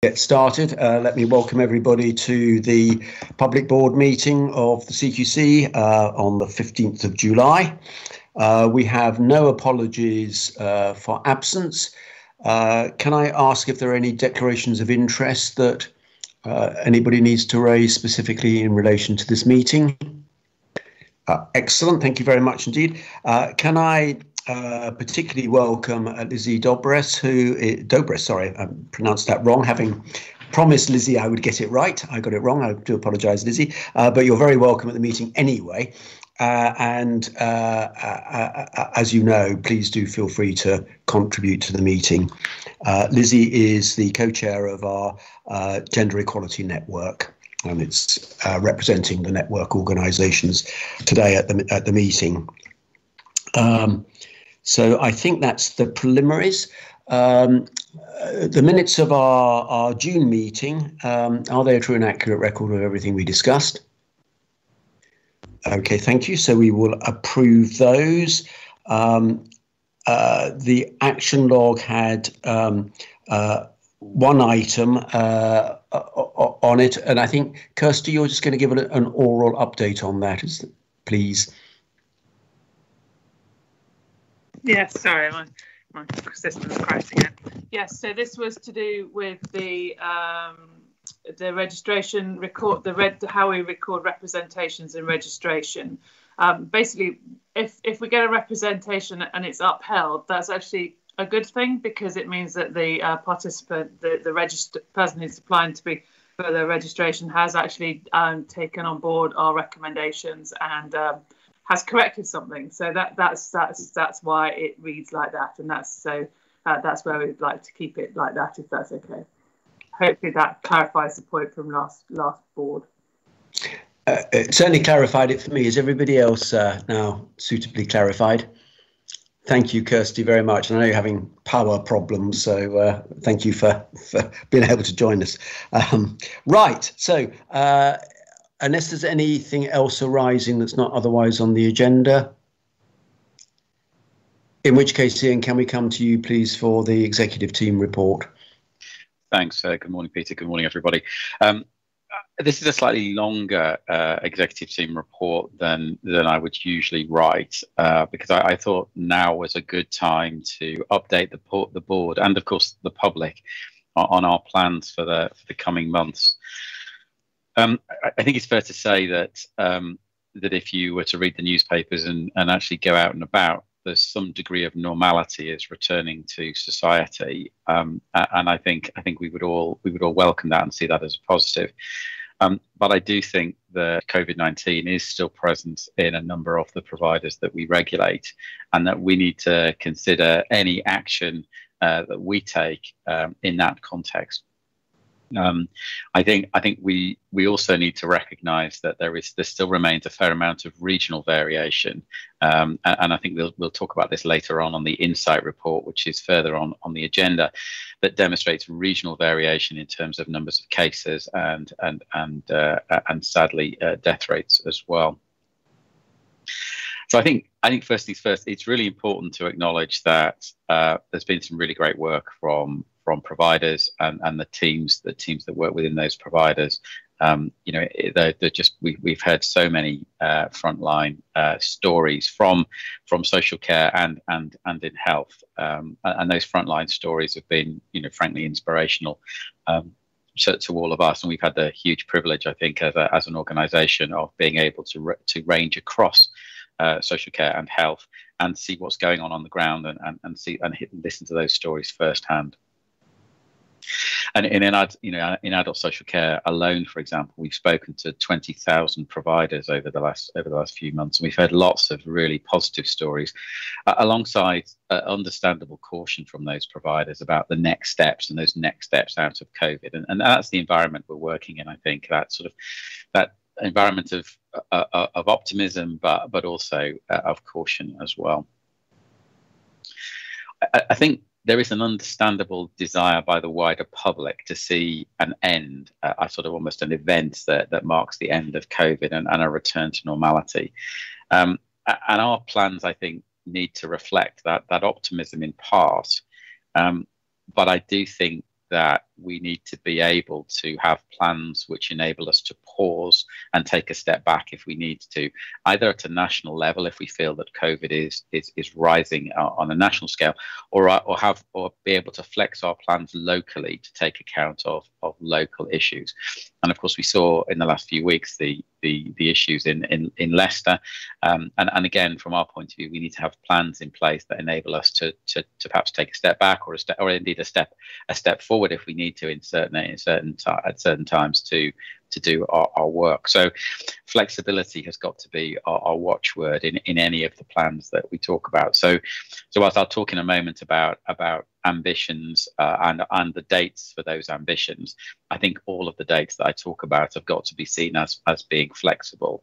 Get started. Let me welcome everybody to the public board meeting of the CQC on the 15th of July. We have no apologies for absence. Can I ask if there are any declarations of interest that anybody needs to raise specifically in relation to this meeting? Excellent. Thank you very much indeed. Can I particularly welcome Lizzie Dobres, sorry, I pronounced that wrong, having promised Lizzie I would get it right. I got it wrong. I do apologise, Lizzie, but you're very welcome at the meeting anyway. As you know, please do feel free to contribute to the meeting. Lizzie is the co-chair of our Gender Equality Network, and it's representing the network organisations today at the meeting. So I think that's the preliminaries. The minutes of our June meeting, are they a true and accurate record of everything we discussed? Okay, thank you. So we will approve those. The action log had one item on it, and I think, Kirsty, you're just going to give an oral update on that, please. Yes, sorry, my system's crashing again. Yes, so this was to do with the registration record, how we record representations in registration. Basically, if we get a representation and it's upheld, that's actually a good thing, because it means that the participant, the registered person who's applying to be for the registration, has actually taken on board our recommendations and has corrected something. So that's why it reads like that, and that's where we'd like to keep it like that, if that's okay. Hopefully that clarifies the point from last board. It certainly clarified it for me. Is everybody else now suitably clarified? Thank you, Kirsty, very much. And I know you're having power problems, so thank you for being able to join us. Right, so unless there's anything else arising that's not otherwise on the agenda, in which case, Ian, can we come to you, please, for the executive team report? Thanks. Good morning, Peter. Good morning, everybody. This is a slightly longer executive team report than I would usually write, because I thought now was a good time to update the board and, of course, the public on our plans for the coming months. I think it's fair to say that that if you were to read the newspapers and actually go out and about, there's some degree of normality is returning to society, and I think we would all welcome that and see that as a positive. But I do think that COVID-19 is still present in a number of the providers that we regulate, and that we need to consider any action that we take in that context. I think we also need to recognise that there still remains a fair amount of regional variation, and I think we'll talk about this later on the Insight report, which is further on the agenda, that demonstrates regional variation in terms of numbers of cases and sadly death rates as well. So I think first things first, it's really important to acknowledge that there's been some really great work from providers and the teams that work within those providers. You know, we've heard so many frontline stories from social care and in health, and those frontline stories have been, you know, frankly inspirational to all of us. And we've had the huge privilege, I think, as an organisation, of being able to range across social care and health and see what's going on the ground and listen to those stories firsthand. And in adult social care alone, for example, we've spoken to 20,000 providers over the last few months, and we've heard lots of really positive stories, alongside understandable caution from those providers about the next steps and those next steps out of COVID. And that's the environment we're working in. I think that environment of optimism, but also of caution as well. I think there is an understandable desire by the wider public to see an end, almost an event that marks the end of COVID and a return to normality. And our plans, I think, need to reflect that optimism in part. But I do think that we need to be able to have plans which enable us to pause and take a step back if we need to, either at a national level if we feel that COVID is rising on a national scale, or be able to flex our plans locally to take account of local issues. And of course, we saw in the last few weeks the issues in Leicester, and again, from our point of view, we need to have plans in place that enable us to perhaps take a step back, or indeed a step forward if we need to at certain times to do our work. So flexibility has got to be our watchword in any of the plans that we talk about. So whilst I'll talk in a moment about ambitions and the dates for those ambitions, I think all of the dates that I talk about have got to be seen as being flexible,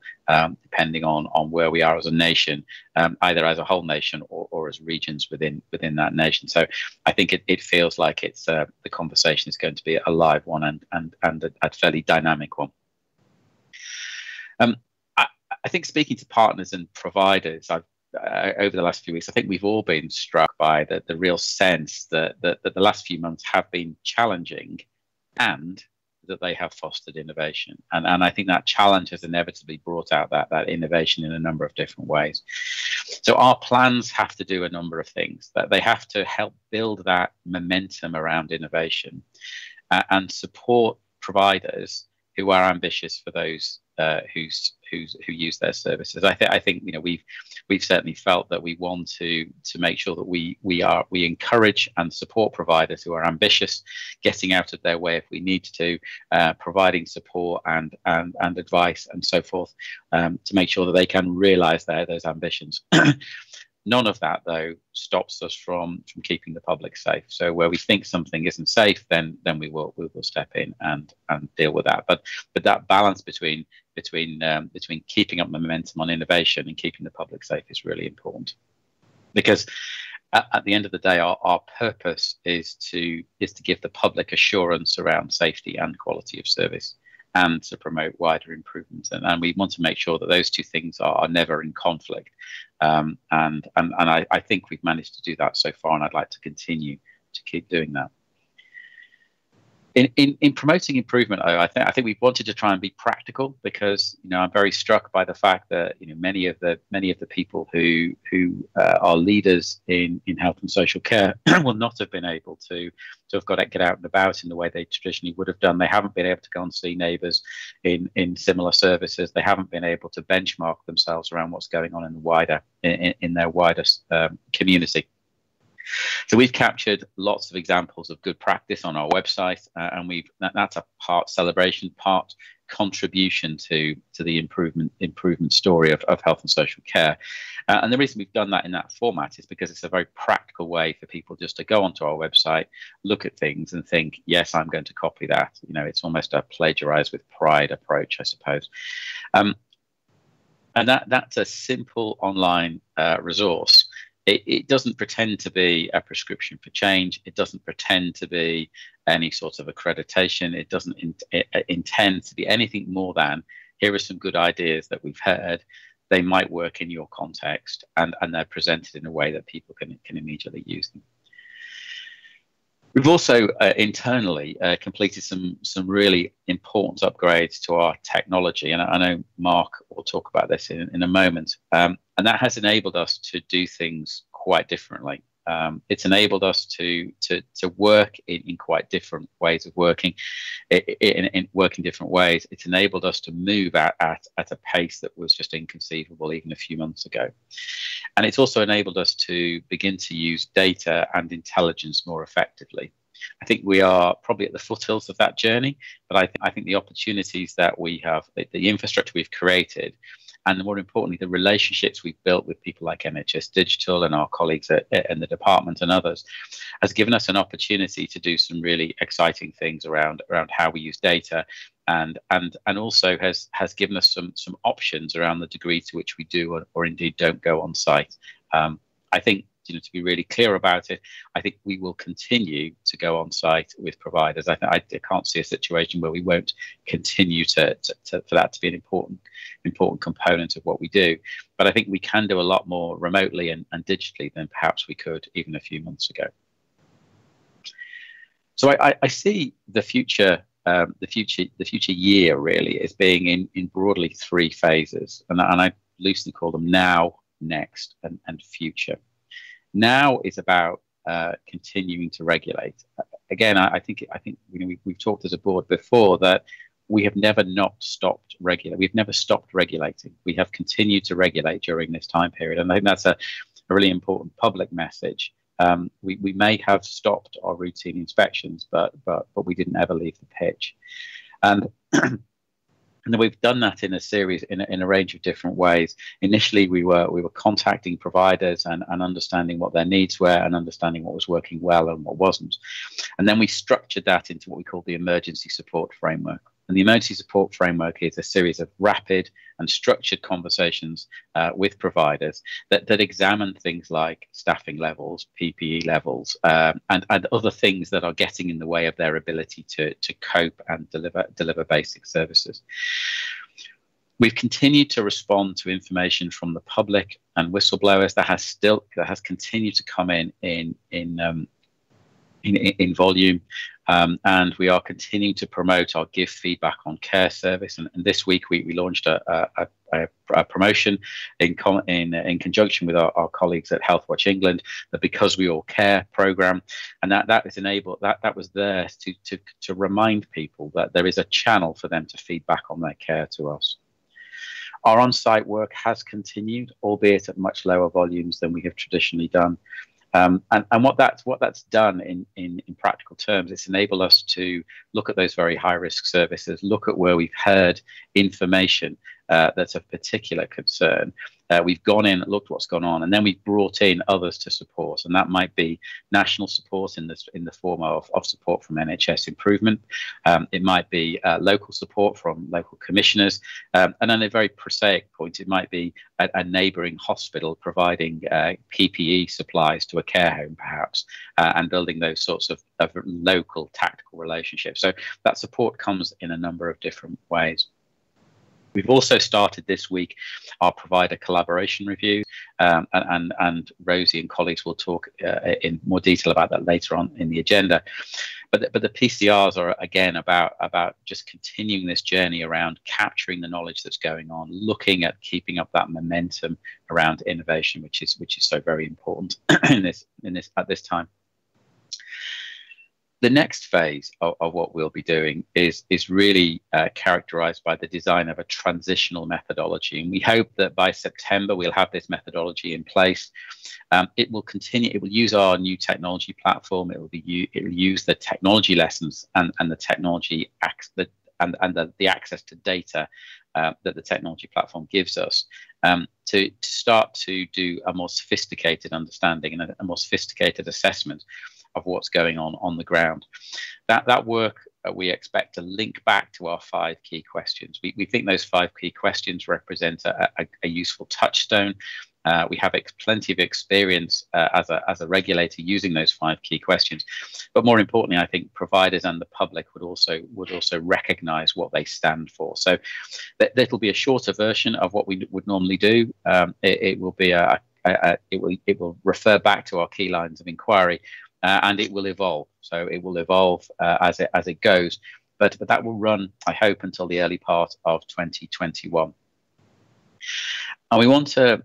depending on where we are as a nation, either as a whole nation or as regions within that nation. So I think it feels like it's the conversation is going to be a live one and a fairly dynamic one. I think speaking to partners and providers, over the last few weeks, I think we've all been struck by the real sense that the last few months have been challenging, and that they have fostered innovation. And I think that challenge has inevitably brought out that innovation in a number of different ways. So our plans have to do a number of things. That they have to help build that momentum around innovation, and support providers who are ambitious for those who use their services. I think we've certainly felt that we want to make sure that we encourage and support providers who are ambitious, getting out of their way if we need to, providing support and advice and so forth, to make sure that they can realise those ambitions. None of that, though, stops us from keeping the public safe. So where we think something isn't safe, then we will step in and deal with that. But that balance between keeping up momentum on innovation and keeping the public safe is really important, because at the end of the day, our purpose is to give the public assurance around safety and quality of service, and to promote wider improvements. And we want to make sure that those two things are never in conflict. And I think we've managed to do that so far, and I'd like to continue to keep doing that. In promoting improvement, I think we've wanted to try and be practical, because I'm very struck by the fact that many of the people who are leaders in health and social care will not have been able to have get out and about in the way they traditionally would have done. They haven't been able to go and see neighbours in similar services. They haven't been able to benchmark themselves around what's going on in their wider community. So we've captured lots of examples of good practice on our website, and that's a part celebration, part contribution to the improvement story of health and social care. And the reason we've done that in that format is because it's a very practical way for people just to go onto our website, look at things and think, yes, I'm going to copy that. It's almost a plagiarize with pride approach, I suppose. And that's a simple online resource. It doesn't pretend to be a prescription for change. It doesn't pretend to be any sort of accreditation. It doesn't intend to be anything more than, here are some good ideas that we've heard. They might work in your context, and they're presented in a way that people can immediately use them. We've also internally completed some really important upgrades to our technology, and I know Mark will talk about this in a moment. And that has enabled us to do things quite differently. It's enabled us to work in quite different ways of working, in working different ways. It's enabled us to move at a pace that was just inconceivable even a few months ago. And it's also enabled us to begin to use data and intelligence more effectively. I think we are probably at the foothills of that journey, but I think the opportunities that we have, the infrastructure we've created, and more importantly, the relationships we've built with people like NHS Digital and our colleagues in the department and others, has given us an opportunity to do some really exciting things around how we use data, and also has given us some options around the degree to which we do or indeed don't go on site. I think, to be really clear about it, I think we will continue to go on site with providers. I can't see a situation where we won't continue for that to be an important component of what we do. But I think we can do a lot more remotely and digitally than perhaps we could even a few months ago. So I see the future year really as being in broadly three phases, and I loosely call them now, next, and future. Now is about continuing to regulate. Again, I think we've talked as a board before that we have never not stopped regulating. We've never stopped regulating. We have continued to regulate during this time period, and I think that's a really important public message. We may have stopped our routine inspections, but we didn't ever leave the pitch, and and we've done that in a series in a range of different ways. Initially, we were contacting providers and understanding what their needs were and understanding what was working well and what wasn't, and then we structured that into what we call the emergency support framework. And the emergency support framework is a series of rapid and structured conversations with providers that examine things like staffing levels, PPE levels, and other things that are getting in the way of their ability to cope and deliver basic services. We've continued to respond to information from the public and whistleblowers that has continued to come in volume. And we are continuing to promote our Give Feedback on Care service. And this week we launched a promotion in conjunction with our colleagues at Healthwatch England, the Because We All Care programme, and that was there to remind people that there is a channel for them to feedback on their care to us. Our on-site work has continued, albeit at much lower volumes than we have traditionally done. And what that's done in practical terms, it's enabled us to look at those very high risk services, look at where we've heard information that's of particular concern. We've gone in, looked what's gone on, and then we've brought in others to support, and that might be national support in the form of support from NHS Improvement. It might be local support from local commissioners, and on a very prosaic point, it might be a neighbouring hospital providing PPE supplies to a care home, perhaps, and building those sorts of local tactical relationships. So that support comes in a number of different ways. We've also started this week our provider collaboration review, and Rosie and colleagues will talk in more detail about that later on in the agenda. But the PCRs are again about just continuing this journey around capturing the knowledge that's going on, looking at keeping up that momentum around innovation, which is so very important at this time. The next phase of what we'll be doing is really characterized by the design of a transitional methodology. And we hope that by September, we'll have this methodology in place. It will use our new technology platform. It will use the technology lessons and the technology the access to data that the technology platform gives us to start to do a more sophisticated understanding and a more sophisticated assessment of what's going on the ground. That work we expect to link back to our 5 key questions. We think those 5 key questions represent a useful touchstone. We have plenty of experience as a regulator using those 5 key questions, but more importantly, I think providers and the public would also recognise what they stand for. So that'll be a shorter version of what we would normally do. It will refer back to our key lines of inquiry. And it will evolve. So it will evolve as it goes, but that will run, I hope, until the early part of 2021. And we want to,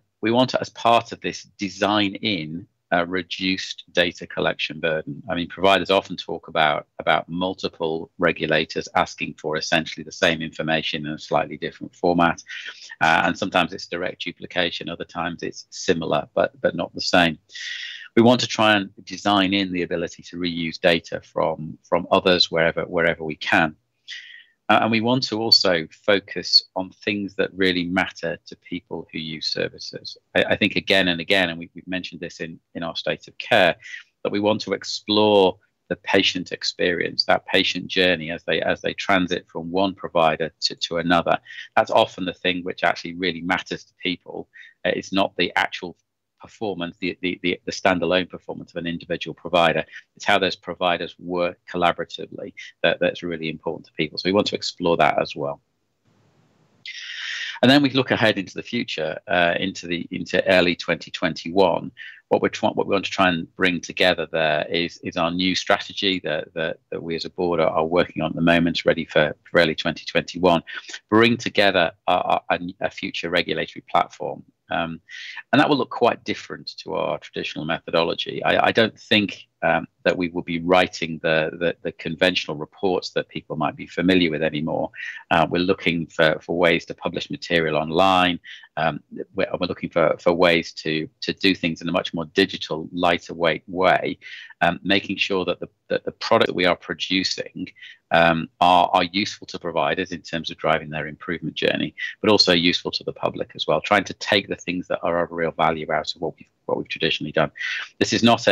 as part of this, design in a reduced data collection burden. I mean, providers often talk about multiple regulators asking for essentially the same information in a slightly different format, and sometimes it's direct duplication. Other times it's similar, but not the same. We want to try and design in the ability to reuse data from others wherever we can. And we want to also focus on things that really matter to people who use services. I think again and again, and we've mentioned this in our state of care, that we want to explore the patient experience, that patient journey as they transit from one provider to another. That's often the thing which actually really matters to people. It's not the actual performance, the standalone performance of an individual provider. It's how those providers work collaboratively that's really important to people. So we want to explore that as well. And then we look ahead into the future, into early 2021. What we want to try and bring together there is our new strategy that we as a board are working on at the moment, ready for early 2021. Bring together a future regulatory platform. And that will look quite different to our traditional methodology. I don't think that we will be writing the conventional reports that people might be familiar with anymore. We're looking for ways to publish material online. We're looking for ways to do things in a much more digital, lighter weight way, making sure that the product that we are producing are useful to providers in terms of driving their improvement journey, but also useful to the public as well, trying to take the things that are of real value out of what we've traditionally done. This is not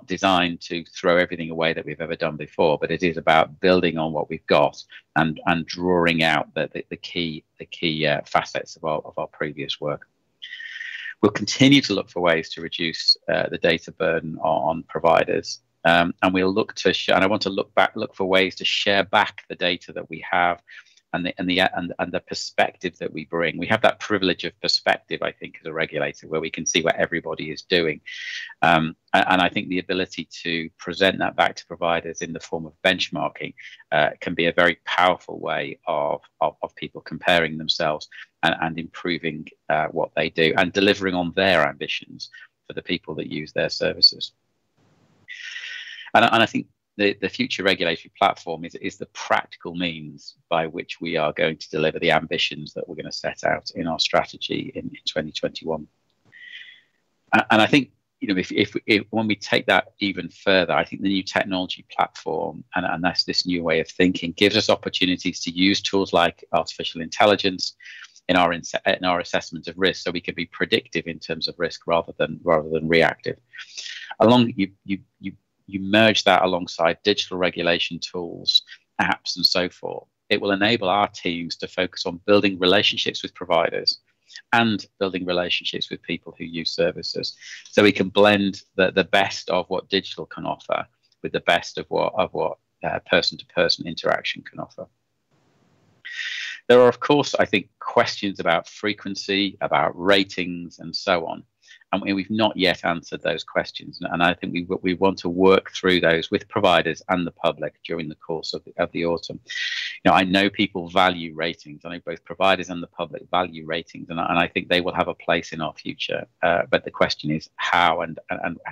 designed to throw everything away that we've ever done before, but it is about building on what we've got and drawing out the key facets of our previous work. We'll continue to look for ways to reduce the data burden on providers, and we'll look to and I want to look for ways to share back the data that we have and the perspective that we bring. We have that privilege of perspective, I think, as a regulator, where we can see what everybody is doing. And I think the ability to present that back to providers in the form of benchmarking can be a very powerful way of people comparing themselves and improving what they do and delivering on their ambitions for the people that use their services. And I think the future regulatory platform is the practical means by which we are going to deliver the ambitions that we're going to set out in our strategy in 2021. And I think, you know, if when we take that even further, I think the new technology platform and that's this new way of thinking gives us opportunities to use tools like artificial intelligence in our assessment of risk, so we can be predictive in terms of risk rather than reactive. You merge that alongside digital regulation tools, apps, and so forth. It will enable our teams to focus on building relationships with providers and building relationships with people who use services. So we can blend the best of what digital can offer with the best of what person-to-person interaction can offer. There are, of course, I think, questions about frequency, about ratings, and so on. And we've not yet answered those questions. And I think we want to work through those with providers and the public during the course of the autumn. You know, I know people value ratings. I know both providers and the public value ratings, and I think they will have a place in our future. But the question is how and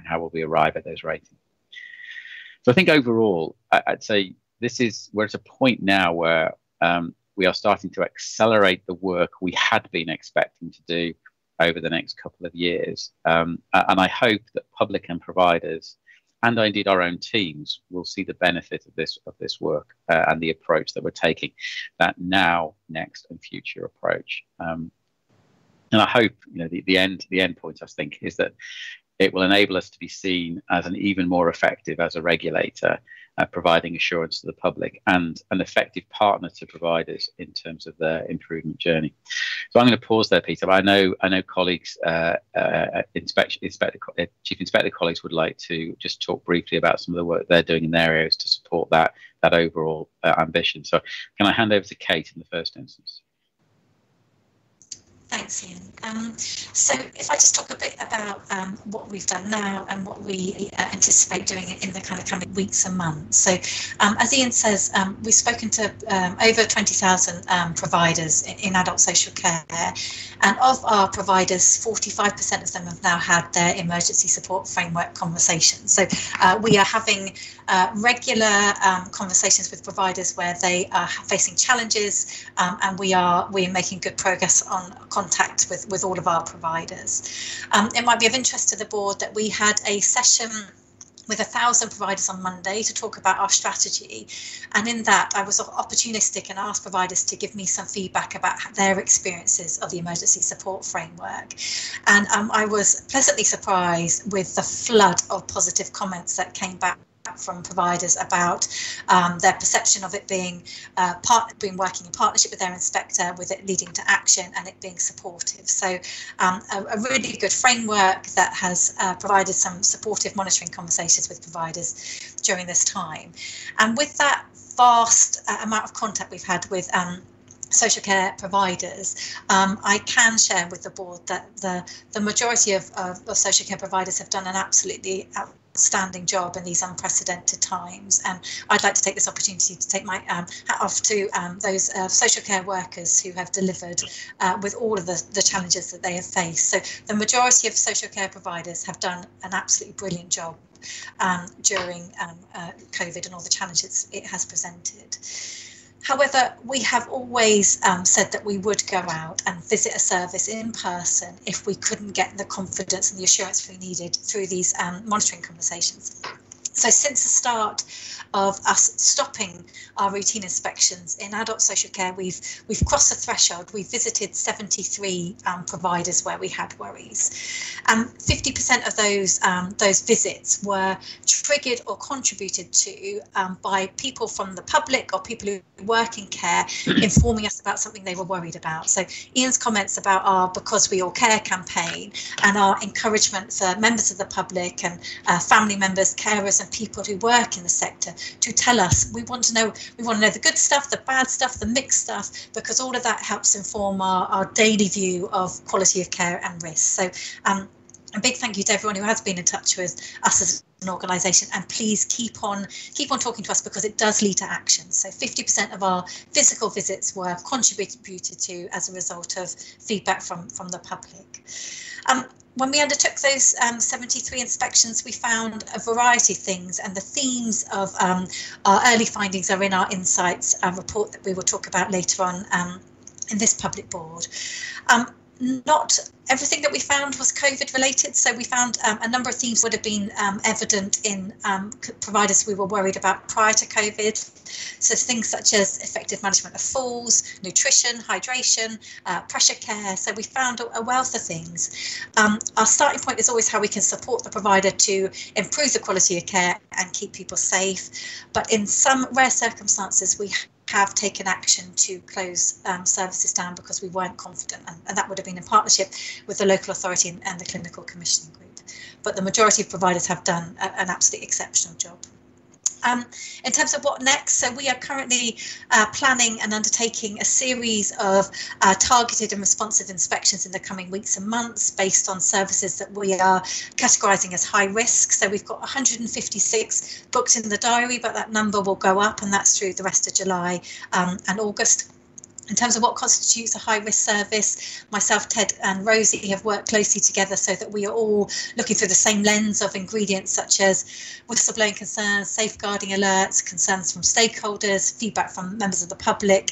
how will we arrive at those ratings? So I think overall, I'd say we're at a point now where we are starting to accelerate the work we had been expecting to do over the next couple of years. And I hope that public and providers, and indeed our own teams, will see the benefit of this work and the approach that we're taking, that now, next, and future approach. And I hope, you know, the end point, I think, is that it will enable us to be seen as an even more effective as a regulator, providing assurance to the public and an effective partner to providers in terms of their improvement journey. So I'm going to pause there, Peter. I know colleagues, Chief Inspector colleagues would like to just talk briefly about some of the work they're doing in their areas to support that overall ambition. So can I hand over to Kate in the first instance? Thanks, Ian. So if I just talk a bit about what we've done now and what we anticipate doing in the kind of coming weeks and months. So as Ian says, we've spoken to over 20,000 providers in adult social care, and of our providers, 45% of them have now had their emergency support framework conversations. So we are having regular conversations with providers where they are facing challenges, and we're making good progress on contact with all of our providers. It might be of interest to the board that we had a session with 1,000 providers on Monday to talk about our strategy, and in that I was opportunistic and asked providers to give me some feedback about their experiences of the emergency support framework, and I was pleasantly surprised with the flood of positive comments that came back from providers about their perception of it being working in partnership with their inspector, with it leading to action and it being supportive. So a really good framework that has provided some supportive monitoring conversations with providers during this time. And with that vast amount of contact we've had with social care providers, I can share with the board that the majority of social care providers have done an absolutely outstanding job in these unprecedented times, and I'd like to take this opportunity to take my hat off to those social care workers who have delivered with all of the challenges that they have faced. So the majority of social care providers have done an absolutely brilliant job during COVID and all the challenges it has presented. However, we have always said that we would go out and visit a service in person if we couldn't get the confidence and the assurance we needed through these monitoring conversations. So since the start of us stopping our routine inspections in adult social care, we've crossed the threshold. We've visited 73 providers where we had worries. 50% of those visits were triggered or contributed to by people from the public or people who work in care informing us about something they were worried about. So Ian's comments about our Because We All Care campaign and our encouragement for members of the public and family members, carers and people who work in the sector to tell us we want to know the good stuff, the bad stuff, the mixed stuff, because all of that helps inform our daily view of quality of care and risk. So a big thank you to everyone who has been in touch with us as an organisation, and please keep on talking to us because it does lead to action. So 50% of our physical visits were contributed to as a result of feedback from the public. When we undertook those 73 inspections, we found a variety of things, and the themes of our early findings are in our insights report that we will talk about later on in this public board. Not everything that we found was COVID related, so we found a number of themes would have been evident in providers we were worried about prior to COVID. So things such as effective management of falls, nutrition, hydration, pressure care. So we found a wealth of things. Our starting point is always how we can support the provider to improve the quality of care and keep people safe. But in some rare circumstances, we have taken action to close services down because we weren't confident, and that would have been in partnership with the local authority and the clinical commissioning group. But the majority of providers have done an absolutely exceptional job. In terms of what next, so we are currently planning and undertaking a series of targeted and responsive inspections in the coming weeks and months based on services that we are categorising as high risk. So we've got 156 booked in the diary, but that number will go up, and that's through the rest of July and August. In terms of what constitutes a high-risk service, myself, Ted and Rosie have worked closely together so that we are all looking through the same lens of ingredients such as whistleblowing concerns, safeguarding alerts, concerns from stakeholders, feedback from members of the public,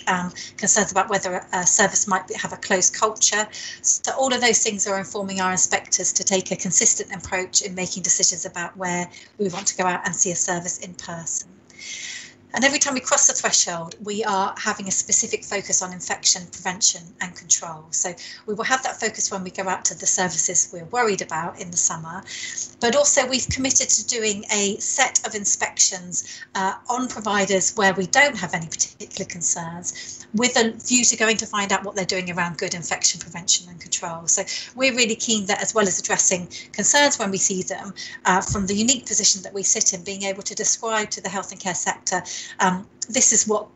concerns about whether a service might have a closed culture. So all of those things are informing our inspectors to take a consistent approach in making decisions about where we want to go out and see a service in person. And every time we cross the threshold, we are having a specific focus on infection prevention and control. So we will have that focus when we go out to the services we're worried about in the summer. But also we've committed to doing a set of inspections on providers where we don't have any particular concerns, with a view to going to find out what they're doing around good infection prevention and control. So we're really keen that, as well as addressing concerns when we see them, from the unique position that we sit in, being able to describe to the health and care sector this is what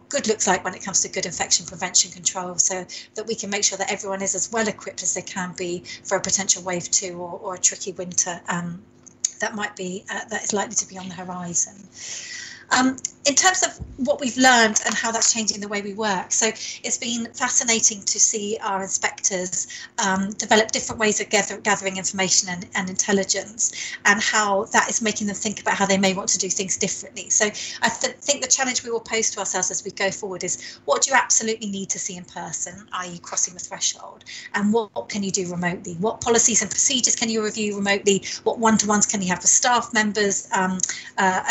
good looks like when it comes to good infection prevention control, so that we can make sure that everyone is as well equipped as they can be for a potential wave 2 or a tricky winter that is likely to be on the horizon. In terms of what we've learned and how that's changing the way we work, so it's been fascinating to see our inspectors develop different ways of gathering information and intelligence, and how that is making them think about how they may want to do things differently. So I think the challenge we will pose to ourselves as we go forward is, what do you absolutely need to see in person, i.e. crossing the threshold, and what can you do remotely? What policies and procedures can you review remotely? What one-to-ones can you have with staff members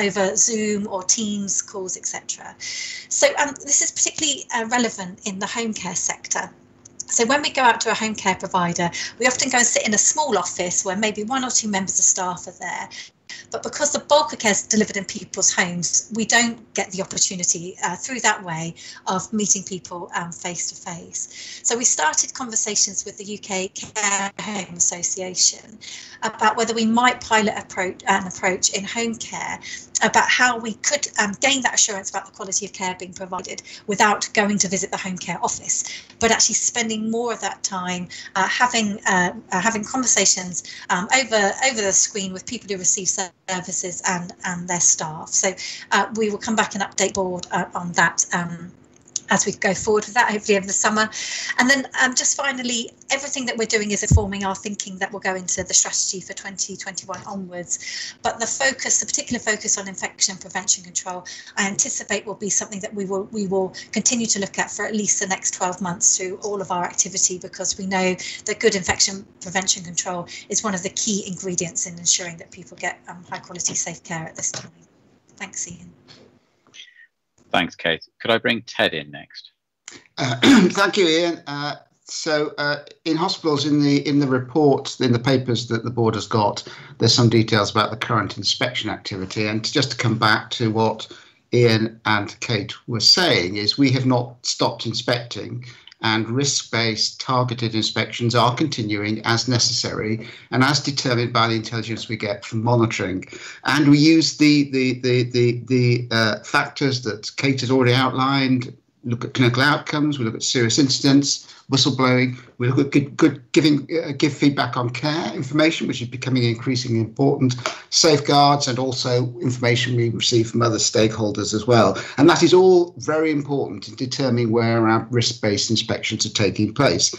over Zoom or Teams calls, etc. So this is particularly relevant in the home care sector. So when we go out to a home care provider, we often go and sit in a small office where maybe 1 or 2 members of staff are there, But because the bulk of care is delivered in people's homes, we don't get the opportunity through that way of meeting people face to face. So we started conversations with the UK Care Home Association about whether we might pilot an approach in home care about how we could gain that assurance about the quality of care being provided without going to visit the home care office, but actually spending more of that time having conversations over the screen with people who receive services and their staff. So we will come back and update board on that as we go forward with that, hopefully over the summer. And then just finally, everything that we're doing is informing our thinking that will go into the strategy for 2021 onwards. But the particular focus on infection prevention control, I anticipate will be something that we will continue to look at for at least the next 12 months through all of our activity, because we know that good infection prevention control is one of the key ingredients in ensuring that people get high quality, safe care at this time. Thanks, Ian. Thanks, Kate. Could I bring Ted in next? Thank you, Ian. So in hospitals, in the report, in the papers that the board has got, there's some details about the current inspection activity. And just to come back to what Ian and Kate were saying, is we have not stopped inspecting, and risk-based targeted inspections are continuing as necessary and as determined by the intelligence we get from monitoring. And we use the factors that Kate has already outlined. Look at clinical outcomes, we look at serious incidents, whistleblowing, we look at give feedback on care information, which is becoming increasingly important, safeguards, and also information we receive from other stakeholders as well. And that is all very important in determining where our risk-based inspections are taking place.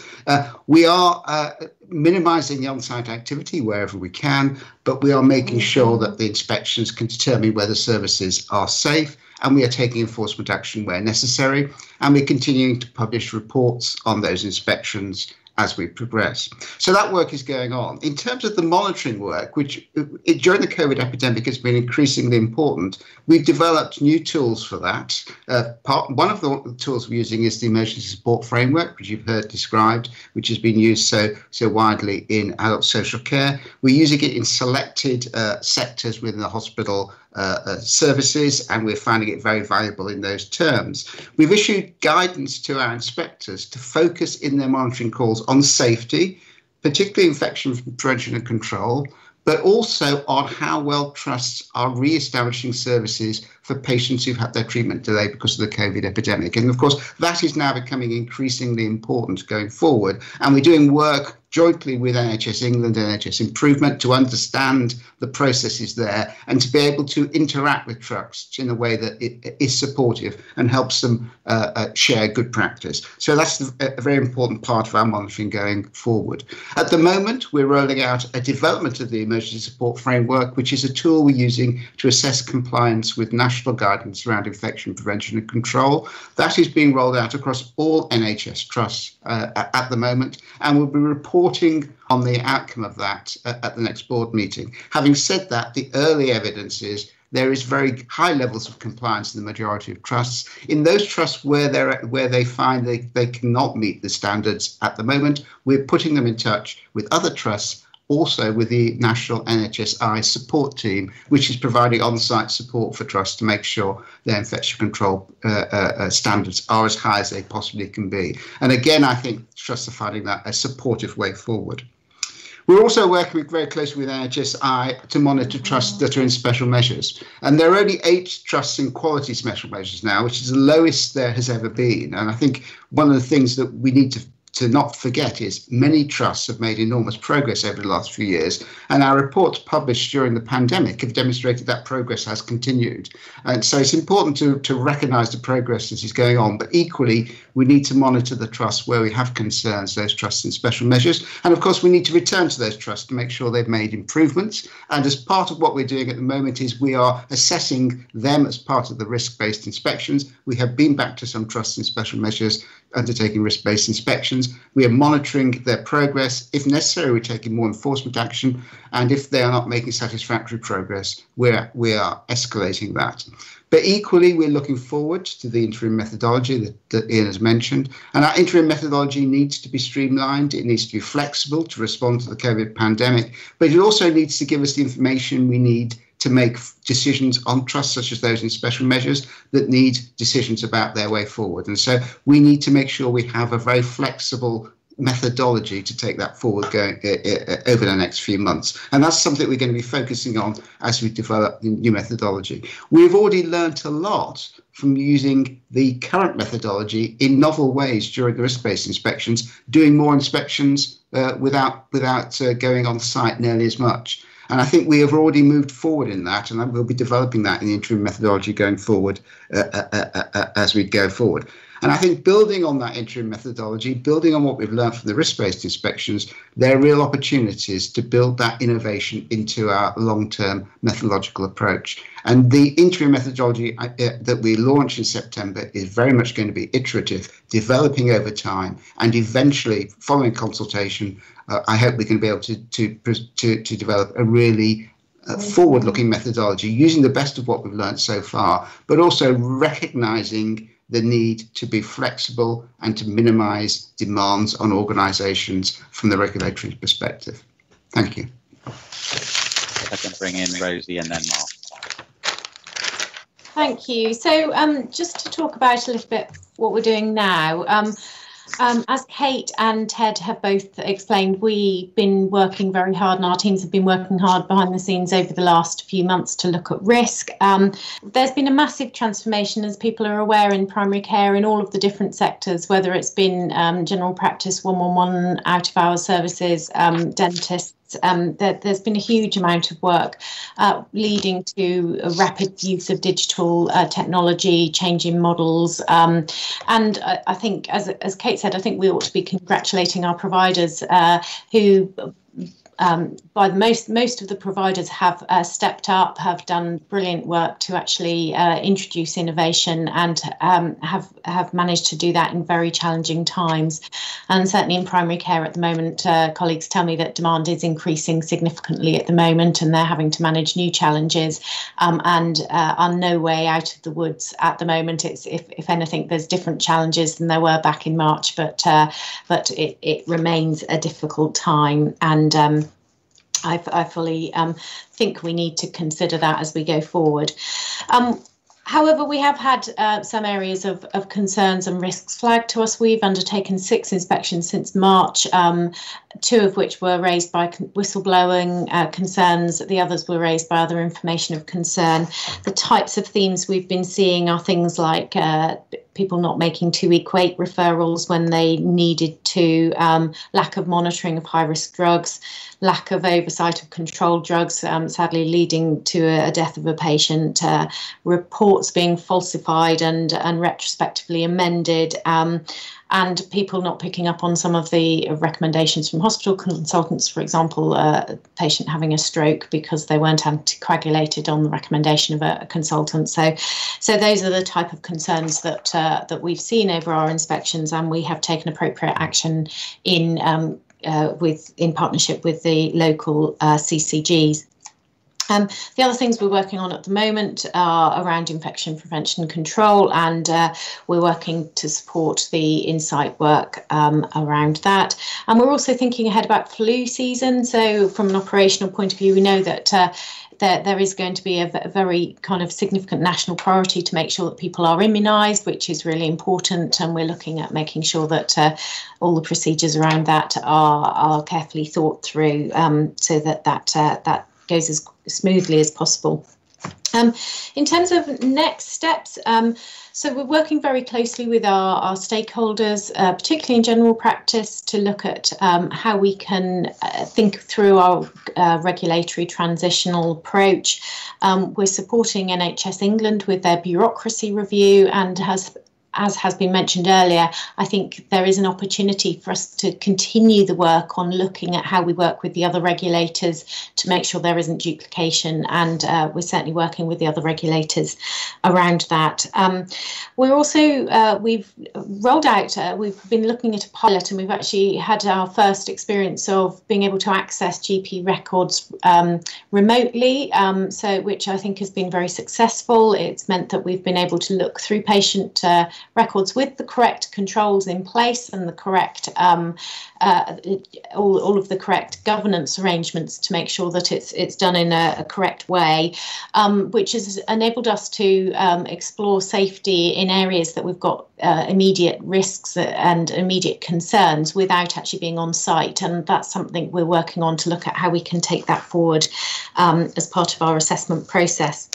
We are minimising the on-site activity wherever we can, but we are making sure that the inspections can determine whether services are safe, and we are taking enforcement action where necessary, and we're continuing to publish reports on those inspections as we progress. So that work is going on. In terms of the monitoring work, which during the COVID epidemic has been increasingly important, we've developed new tools for that. One of the tools we're using is the emergency support framework, which you've heard described, which has been used so widely in adult social care. We're using it in selected sectors within the hospital services, and we're finding it very valuable in those terms. We've issued guidance to our inspectors to focus in their monitoring calls on safety, particularly infection prevention and control, but also on how well trusts are re-establishing services for patients who've had their treatment delayed because of the COVID epidemic. And of course, that is now becoming increasingly important going forward. And we're doing work jointly with NHS England and NHS Improvement to understand the processes there and to be able to interact with trusts in a way that it is supportive and helps them share good practice. So that's a very important part of our monitoring going forward. At the moment, we're rolling out a development of the emergency support framework, which is a tool we're using to assess compliance with national guidance around infection prevention and control. That is being rolled out across all NHS trusts at the moment, and we'll be reporting on the outcome of that at the next board meeting. Having said that, the early evidence is there is very high levels of compliance in the majority of trusts. In those trusts where they find they cannot meet the standards at the moment, we're putting them in touch with other trusts, also with the National NHSI support team, which is providing on-site support for trusts to make sure their infection control standards are as high as they possibly can be. And again, I think trusts are finding that a supportive way forward. We're also working very closely with NHSI to monitor trusts that are in special measures. And there are only 8 trusts in quality special measures now, which is the lowest there has ever been. And I think one of the things that we need to not forget is many trusts have made enormous progress over the last few years, and our reports published during the pandemic have demonstrated that progress has continued. And so it's important to recognise the progress that is going on, but equally we need to monitor the trusts where we have concerns, those trusts in special measures, and of course we need to return to those trusts to make sure they've made improvements. And as part of what we're doing at the moment is we are assessing them as part of the risk-based inspections. We have been back to some trusts in special measures undertaking risk-based inspections. We are monitoring their progress. If necessary, we're taking more enforcement action. And if they are not making satisfactory progress, we are escalating that. But equally, we're looking forward to the interim methodology that Ian has mentioned. And our interim methodology needs to be streamlined. It needs to be flexible to respond to the COVID pandemic, but it also needs to give us the information we need to make decisions on trusts, such as those in special measures, that need decisions about their way forward. And so we need to make sure we have a very flexible methodology to take that forward going over the next few months. And that's something we're going to be focusing on as we develop the new methodology. We've already learnt a lot from using the current methodology in novel ways during the risk-based inspections, doing more inspections without going on site nearly as much. And I think we have already moved forward in that, and we'll be developing that in the interim methodology going forward as we go forward. And I think building on that interim methodology, building on what we've learned from the risk-based inspections, there are real opportunities to build that innovation into our long-term methodological approach. And the interim methodology that we launch in September is very much going to be iterative, developing over time, and eventually, following consultation, I hope we can be able to develop a really forward-looking methodology using the best of what we've learned so far, but also recognising the need to be flexible and to minimise demands on organisations from the regulatory perspective. Thank you. I can bring in Rosie and then Mark. Thank you. So just to talk about a little bit what we're doing now. As Kate and Ted have both explained, we've been working very hard and our teams have been working hard behind the scenes over the last few months to look at risk. There's been a massive transformation, as people are aware, in primary care in all of the different sectors, whether it's been general practice, 111, out-of-hours services, dentists. There's been a huge amount of work leading to a rapid use of digital technology, changing models. And I think, as Kate said, I think we ought to be congratulating our providers who by most of the providers have stepped up, have done brilliant work to actually introduce innovation and have managed to do that in very challenging times. And certainly in primary care at the moment, colleagues tell me that demand is increasing significantly at the moment, and they're having to manage new challenges and are no way out of the woods at the moment. It's if anything, there's different challenges than there were back in March, but it remains a difficult time, and I fully think we need to consider that as we go forward. However, we have had some areas of concerns and risks flagged to us. We've undertaken 6 inspections since March, 2 of which were raised by whistleblowing concerns. The others were raised by other information of concern. The types of themes we've been seeing are things like people not making 2-week wait referrals when they needed to, lack of monitoring of high-risk drugs, lack of oversight of controlled drugs, sadly leading to a death of a patient, reports being falsified and retrospectively amended, and people not picking up on some of the recommendations from hospital consultants, for example, a patient having a stroke because they weren't anticoagulated on the recommendation of a consultant. So those are the type of concerns that we've seen over our inspections, and we have taken appropriate action in partnership with the local CCGs. The other things we're working on at the moment are around infection prevention and control, and we're working to support the insight work around that. And we're also thinking ahead about flu season. So from an operational point of view, we know that there is going to be a very kind of significant national priority to make sure that people are immunised, which is really important. And we're looking at making sure that all the procedures around that are carefully thought through so that goes as smoothly as possible. In terms of next steps, so we're working very closely with our stakeholders, particularly in general practice, to look at how we can think through our regulatory transitional approach. We're supporting NHS England with their bureaucracy review, and as has been mentioned earlier, I think there is an opportunity for us to continue the work on looking at how we work with the other regulators to make sure there isn't duplication, and we're certainly working with the other regulators around that. We're also, we've rolled out, we've been looking at a pilot, and we've actually had our first experience of being able to access GP records remotely, which I think has been very successful. It's meant that we've been able to look through patient records with the correct controls in place and the correct all of the correct governance arrangements to make sure that it's done in a correct way, which has enabled us to explore safety in areas that we've got immediate risks and immediate concerns without actually being on site, and that's something we're working on to look at how we can take that forward as part of our assessment process.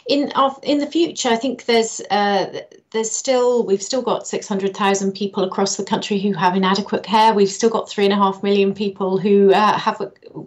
In the future, I think we've still got 600,000 people across the country who have inadequate care. We've still got 3.5 million people who have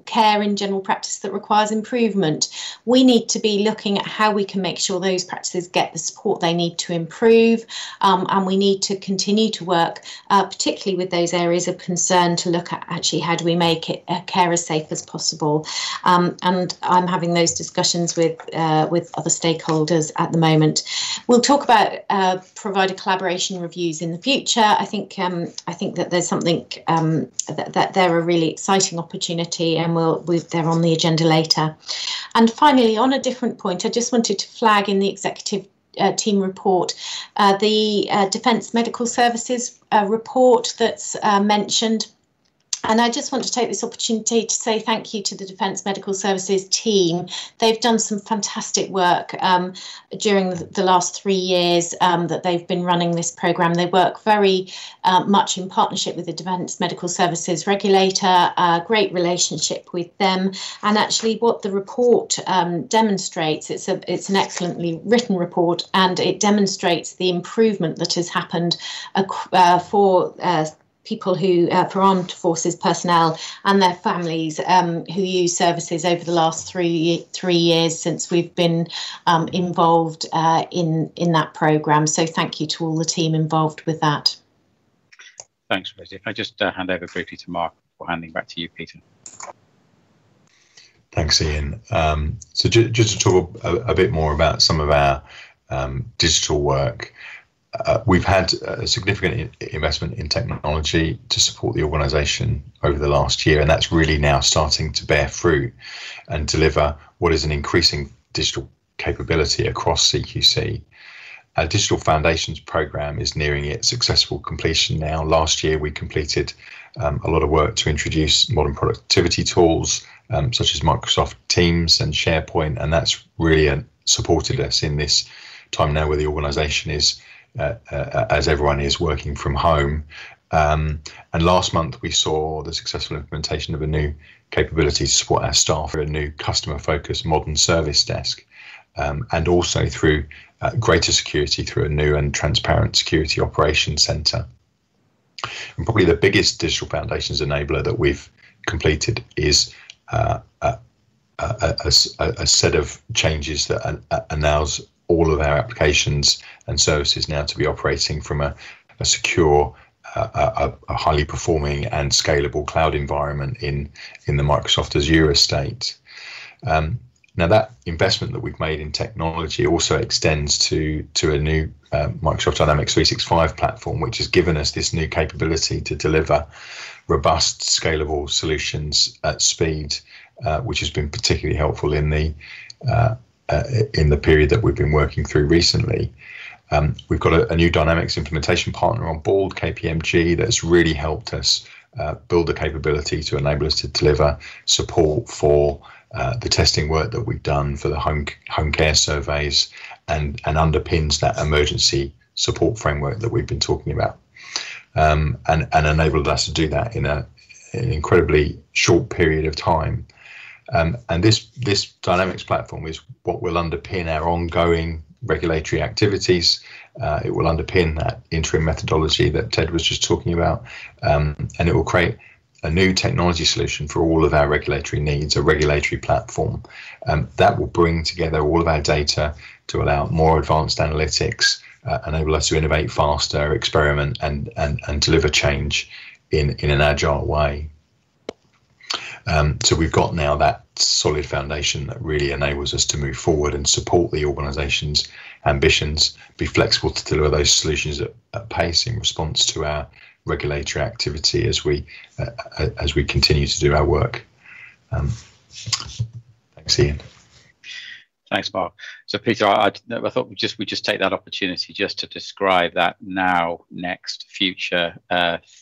care in general practice that requires improvement. We need to be looking at how we can make sure those practices get the support they need to improve, and we need to continue to work, particularly with those areas of concern, to look at actually how do we make care as safe as possible. And I'm having those discussions with other stakeholders at the moment. We'll talk about provider collaboration reviews in the future. I think that there's something that they're a really exciting opportunity, and they're on the agenda later. And finally, on a different point, I just wanted to flag in the executive team report the Defence Medical Services report that's mentioned. And I just want to take this opportunity to say thank you to the Defence Medical Services team. They've done some fantastic work during the last 3 years that they've been running this programme. They work very much in partnership with the Defence Medical Services regulator, a great relationship with them. And actually what the report demonstrates, it's an excellently written report, and it demonstrates the improvement that has happened for people for armed forces personnel and their families who use services over the last three years since we've been involved in that programme. So thank you to all the team involved with that. Thanks, Rosie. If I just hand over briefly to Mark before handing back to you, Peter. Thanks, Ian. So just to talk a bit more about some of our digital work. We've had a significant investment in technology to support the organisation over the last year, and that's really now starting to bear fruit and deliver what is an increasing digital capability across CQC. Our Digital Foundations programme is nearing its successful completion now. Last year we completed a lot of work to introduce modern productivity tools such as Microsoft Teams and SharePoint, and that's really supported us in this time now where the organisation is as everyone is working from home. And last month we saw the successful implementation of a new capability to support our staff, a new customer-focused modern service desk, and also through greater security through a new and transparent security operations centre. And probably the biggest Digital Foundations enabler that we've completed is a set of changes that allows all of our applications and services now to be operating from a secure, a highly performing and scalable cloud environment in the Microsoft Azure estate. Now that investment that we've made in technology also extends to a new Microsoft Dynamics 365 platform, which has given us this new capability to deliver robust, scalable solutions at speed, which has been particularly helpful in the period that we've been working through recently. We've got a new Dynamics implementation partner on board, KPMG, that's really helped us build the capability to enable us to deliver support for the testing work that we've done for the home care surveys, and underpins that emergency support framework that we've been talking about, and enabled us to do that in an incredibly short period of time. And this Dynamics platform is what will underpin our ongoing regulatory activities. It will underpin that interim methodology that Ted was just talking about, and it will create a new technology solution for all of our regulatory needs, a regulatory platform that will bring together all of our data to allow more advanced analytics, enable us to innovate faster, experiment, and deliver change in an agile way. So we've got now that solid foundation that really enables us to move forward and support the organisation's ambitions, be flexible to deliver those solutions at pace in response to our regulatory activity as we continue to do our work. Thanks, Ian. Thanks, Mark. So, Peter, I thought we just take that opportunity just to describe that now, next, future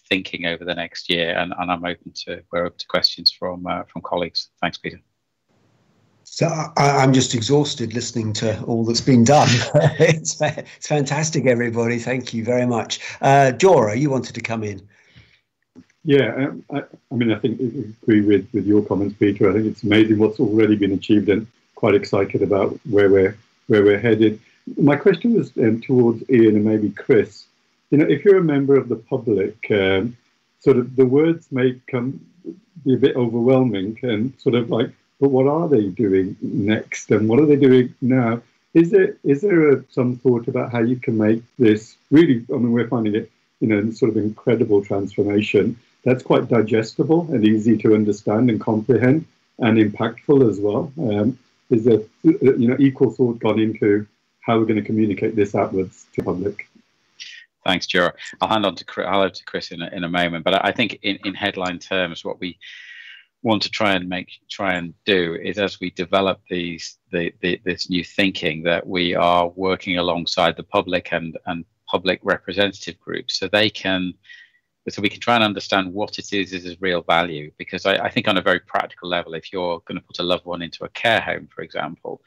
thinking over the next year, and we're open to questions from colleagues. Thanks, Peter. So I'm just exhausted listening to all that's been done. It's fantastic, everybody. Thank you very much. Jora, you wanted to come in. Yeah, I mean, I think I agree with your comments, Peter. I think it's amazing what's already been achieved, and quite excited about where we're headed. My question was towards Ian and maybe Chris. You know, if you're a member of the public, sort of the words may be a bit overwhelming, and sort of like, but what are they doing next, and what are they doing now? Is there some thought about how you can make this really? I mean, we're finding it, you know, sort of incredible transformation that's quite digestible and easy to understand and comprehend, and impactful as well. Is there, you know, equal thought gone into how we're going to communicate this outwards to the public? Thanks, Jora. I'll hand on to Chris in a moment, but I think in headline terms, what we want to try and do is, as we develop this new thinking, that we are working alongside the public and public representative groups, so we can try and understand what it is real value. Because I think on a very practical level, if you're going to put a loved one into a care home, for example,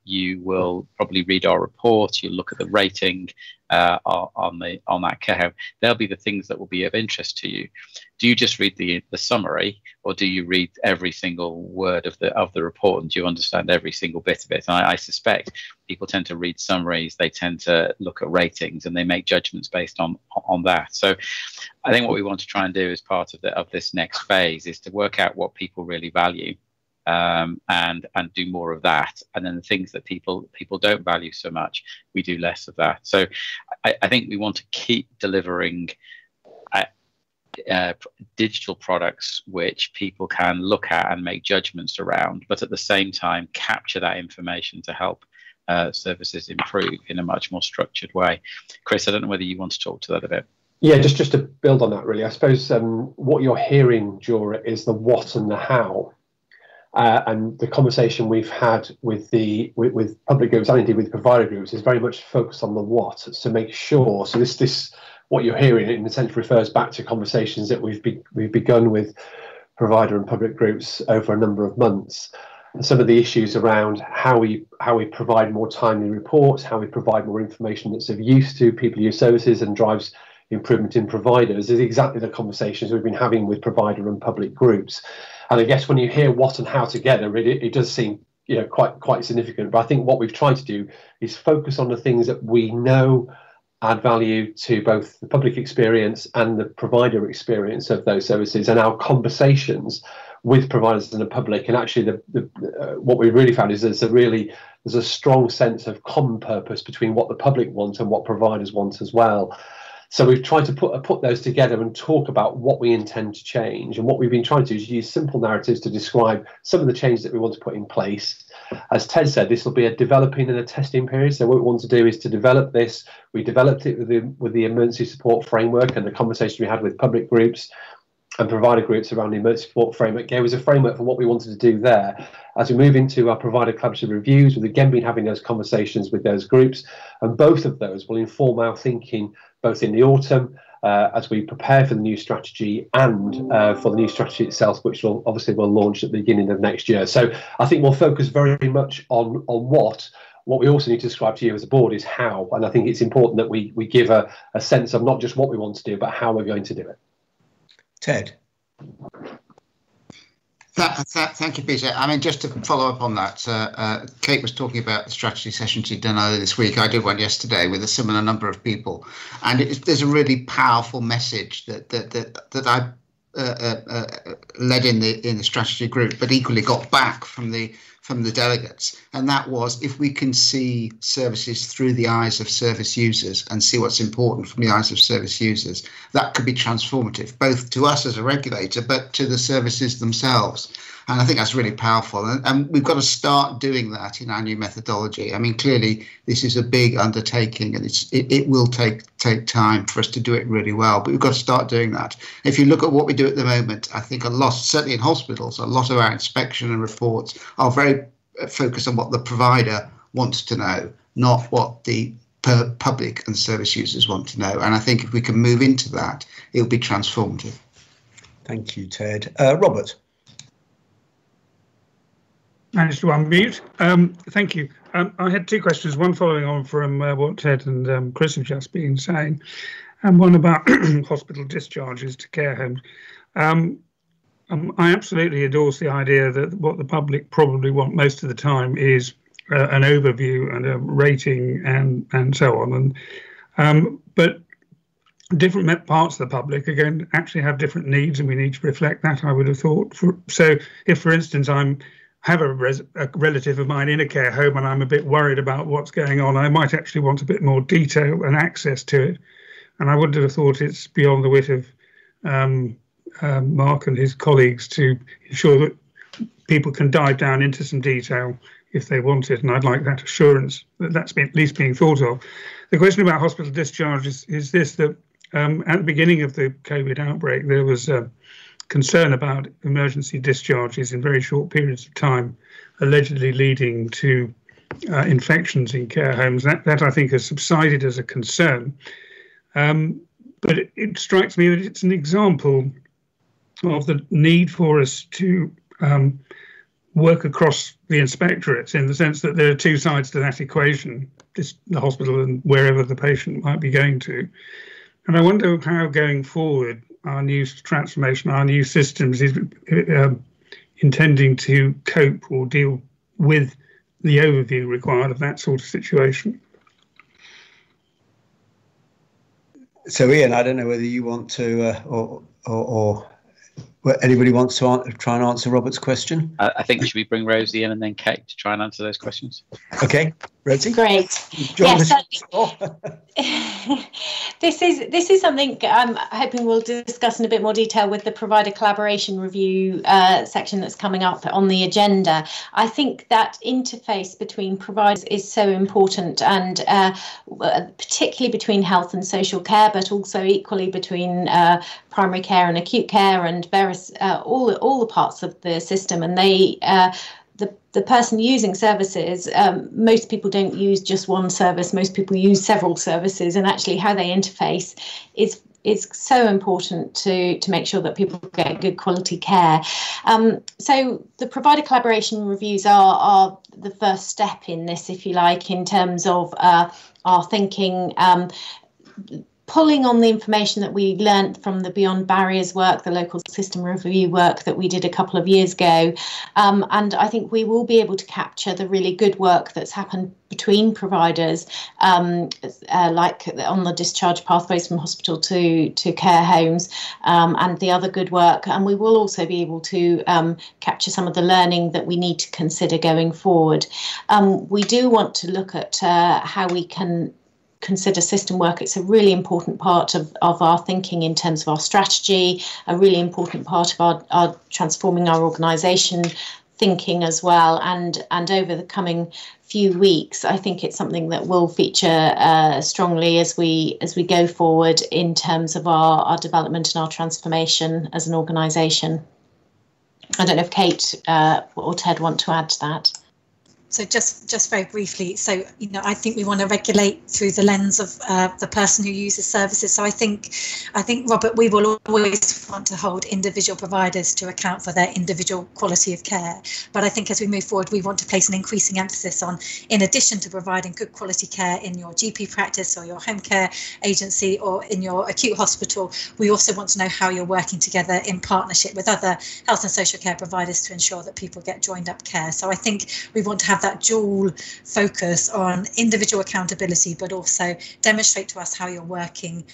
you will probably read our report, you look at the rating on that care home. They'll be the things that will be of interest to you. Do you just read the summary, or do you read every single word of the report, and do you understand every single bit of it? And I suspect people tend to read summaries, they tend to look at ratings, and they make judgments based on that. So I think what we want to try and do as part of this next phase is to work out what people really value, and do more of that, and then the things that people don't value so much, we do less of that. So I think we want to keep delivering digital products which people can look at and make judgments around, but at the same time capture that information to help services improve in a much more structured way. Chris, I don't know whether you want to talk to that a bit. Yeah, just to build on that, really, I suppose what you're hearing, Jora, is the what and the how. And the conversation we've had with public groups and indeed with provider groups is very much focused on the what, to make sure. So this what you're hearing in a sense refers back to conversations that we've begun with provider and public groups over a number of months. And some of the issues around how we provide more timely reports, how we provide more information that's of use to people who use services and drives improvement in providers, is exactly the conversations we've been having with provider and public groups. And I guess when you hear what and how together, it does seem, you know, quite significant. But I think what we've tried to do is focus on the things that we know add value to both the public experience and the provider experience of those services, and our conversations with providers and the public. And actually, what we really found is there's a strong sense of common purpose between what the public wants and what providers want as well. So we've tried to put those together and talk about what we intend to change. And what we've been trying to do is use simple narratives to describe some of the changes that we want to put in place. As Ted said, this will be a developing and a testing period. So what we want to do is to develop this. We developed it with the emergency support framework, and the conversation we had with public groups and provider groups around the emergency support framework gave us a framework for what we wanted to do there. As we move into our provider collaborative reviews, we've again been having those conversations with those groups, and both of those will inform our thinking both in the autumn as we prepare for the new strategy and for the new strategy itself, which will launch at the beginning of next year. So I think we'll focus very much on what we also need to describe to you as a board is how, and I think it's important that we give a sense of not just what we want to do, but how we're going to do it. Ted. Thank you, Peter. I mean, just to follow up on that, Kate was talking about the strategy session she'd done earlier this week. I did one yesterday with a similar number of people, and there's a really powerful message that I led in the strategy group, but equally got back from the from the delegates, and that was if we can see services through the eyes of service users and see what's important from the eyes of service users, that could be transformative, both to us as a regulator, but to the services themselves. And I think that's really powerful. And we've got to start doing that in our new methodology. I mean, clearly, this is a big undertaking, and it will take time for us to do it really well. But we've got to start doing that. If you look at what we do at the moment, I think a lot, certainly in hospitals, a lot of our inspection and reports are very focused on what the provider wants to know, not what the public and service users want to know. And I think if we can move into that, it'll be transformative. Thank you, Ted. Robert. Managed to unmute. Thank you. I had two questions, one following on from what Ted and Chris have just been saying, and one about hospital discharges to care homes. I absolutely endorse the idea that what the public probably want most of the time is an overview and a rating and so on. But different parts of the public are going to actually have different needs, and we need to reflect that, I would have thought. So if, for instance, I have a relative of mine in a care home and I'm a bit worried about what's going on, I might actually want a bit more detail and access to it. And I would have thought it's beyond the wit of Mark and his colleagues to ensure that people can dive down into some detail if they want it. And I'd like that assurance that that's at least being thought of. The question about hospital discharge is this, that at the beginning of the COVID outbreak, there was concern about emergency discharges in very short periods of time, allegedly leading to infections in care homes. That I think has subsided as a concern. But it strikes me that it's an example of the need for us to work across the inspectorates, in the sense that there are two sides to that equation, the hospital and wherever the patient might be going to. And I wonder how, going forward, our new transformation, our new systems is intending to cope or deal with the overview required of that sort of situation. So, Ian, I don't know whether you want to, or anybody wants to try and answer Robert's question. I think, should we bring Rosie in and then Kate to try and answer those questions? Okay, Rosie. Great. Yes, this is something I'm hoping we'll discuss in a bit more detail with the provider collaboration review section that's coming up on the agenda. I think that interface between providers is so important, and particularly between health and social care, but also equally between primary care and acute care and various all the parts of the system. And they the person using services, most people don't use just one service, most people use several services, and actually how they interface is so important to make sure that people get good quality care. So the provider collaboration reviews are the first step in this, if you like, in terms of our thinking, pulling on the information that we learnt from the Beyond Barriers work, the local system review work that we did a couple of years ago. And I think we will be able to capture the really good work that's happened between providers, like on the discharge pathways from hospital to care homes, and the other good work. And we will also be able to capture some of the learning that we need to consider going forward. We do want to look at how we can consider system work. It's a really important part of our thinking in terms of our strategy, a really important part of our transforming our organisation thinking as well. And over the coming few weeks, I think it's something that will feature strongly as we go forward in terms of our development and our transformation as an organisation. I don't know if Kate or Ted want to add to that. So just very briefly, so, I think we want to regulate through the lens of the person who uses services. So I think, Robert, we will always want to hold individual providers to account for their individual quality of care. But I think as we move forward, we want to place an increasing emphasis on, in addition to providing good quality care in your GP practice or your home care agency or in your acute hospital, we also want to know how you're working together in partnership with other health and social care providers to ensure that people get joined up care. So I think we want to have that dual focus on individual accountability, but also demonstrate to us how you're working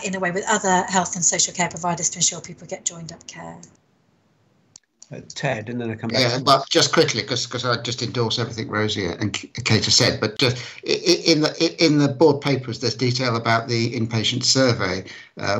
in a way with other health and social care providers to ensure people get joined up care. Ted, and then I come back. Yeah, but just quickly, because I just endorse everything Rosie and Kate have said, but just in the board papers, there's detail about the inpatient survey,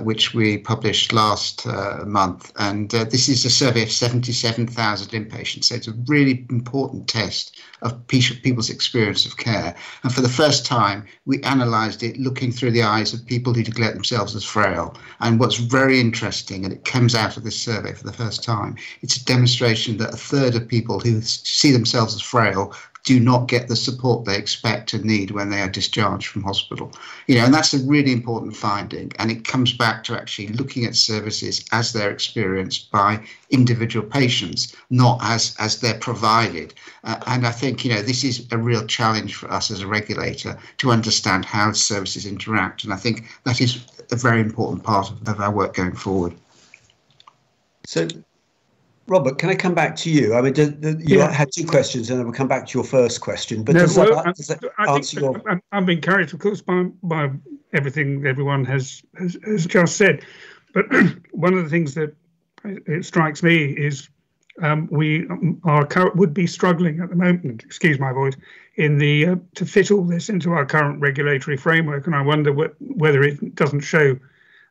which we published last month, and this is a survey of 77,000 inpatients, so it's a really important test of people's experience of care. And for the first time, we analysed it looking through the eyes of people who declare themselves as frail. And what's very interesting, and it comes out of this survey for the first time, it's a demonstration that a third of people who see themselves as frail do not get the support they expect and need when they are discharged from hospital. And that's a really important finding. And it comes back to actually looking at services as they're experienced by individual patients, not as they're provided. And I think, this is a real challenge for us as a regulator to understand how services interact. And I think that is a very important part of our work going forward. So, Robert, can I come back to you? I mean, you had two questions, and then we'll come back to your first question. But does that answer your? I'm encouraged, of course, by everything everyone has just said. But one of the things that it strikes me is we would be struggling at the moment. Excuse my voice. To fit all this into our current regulatory framework, and I wonder whether it doesn't show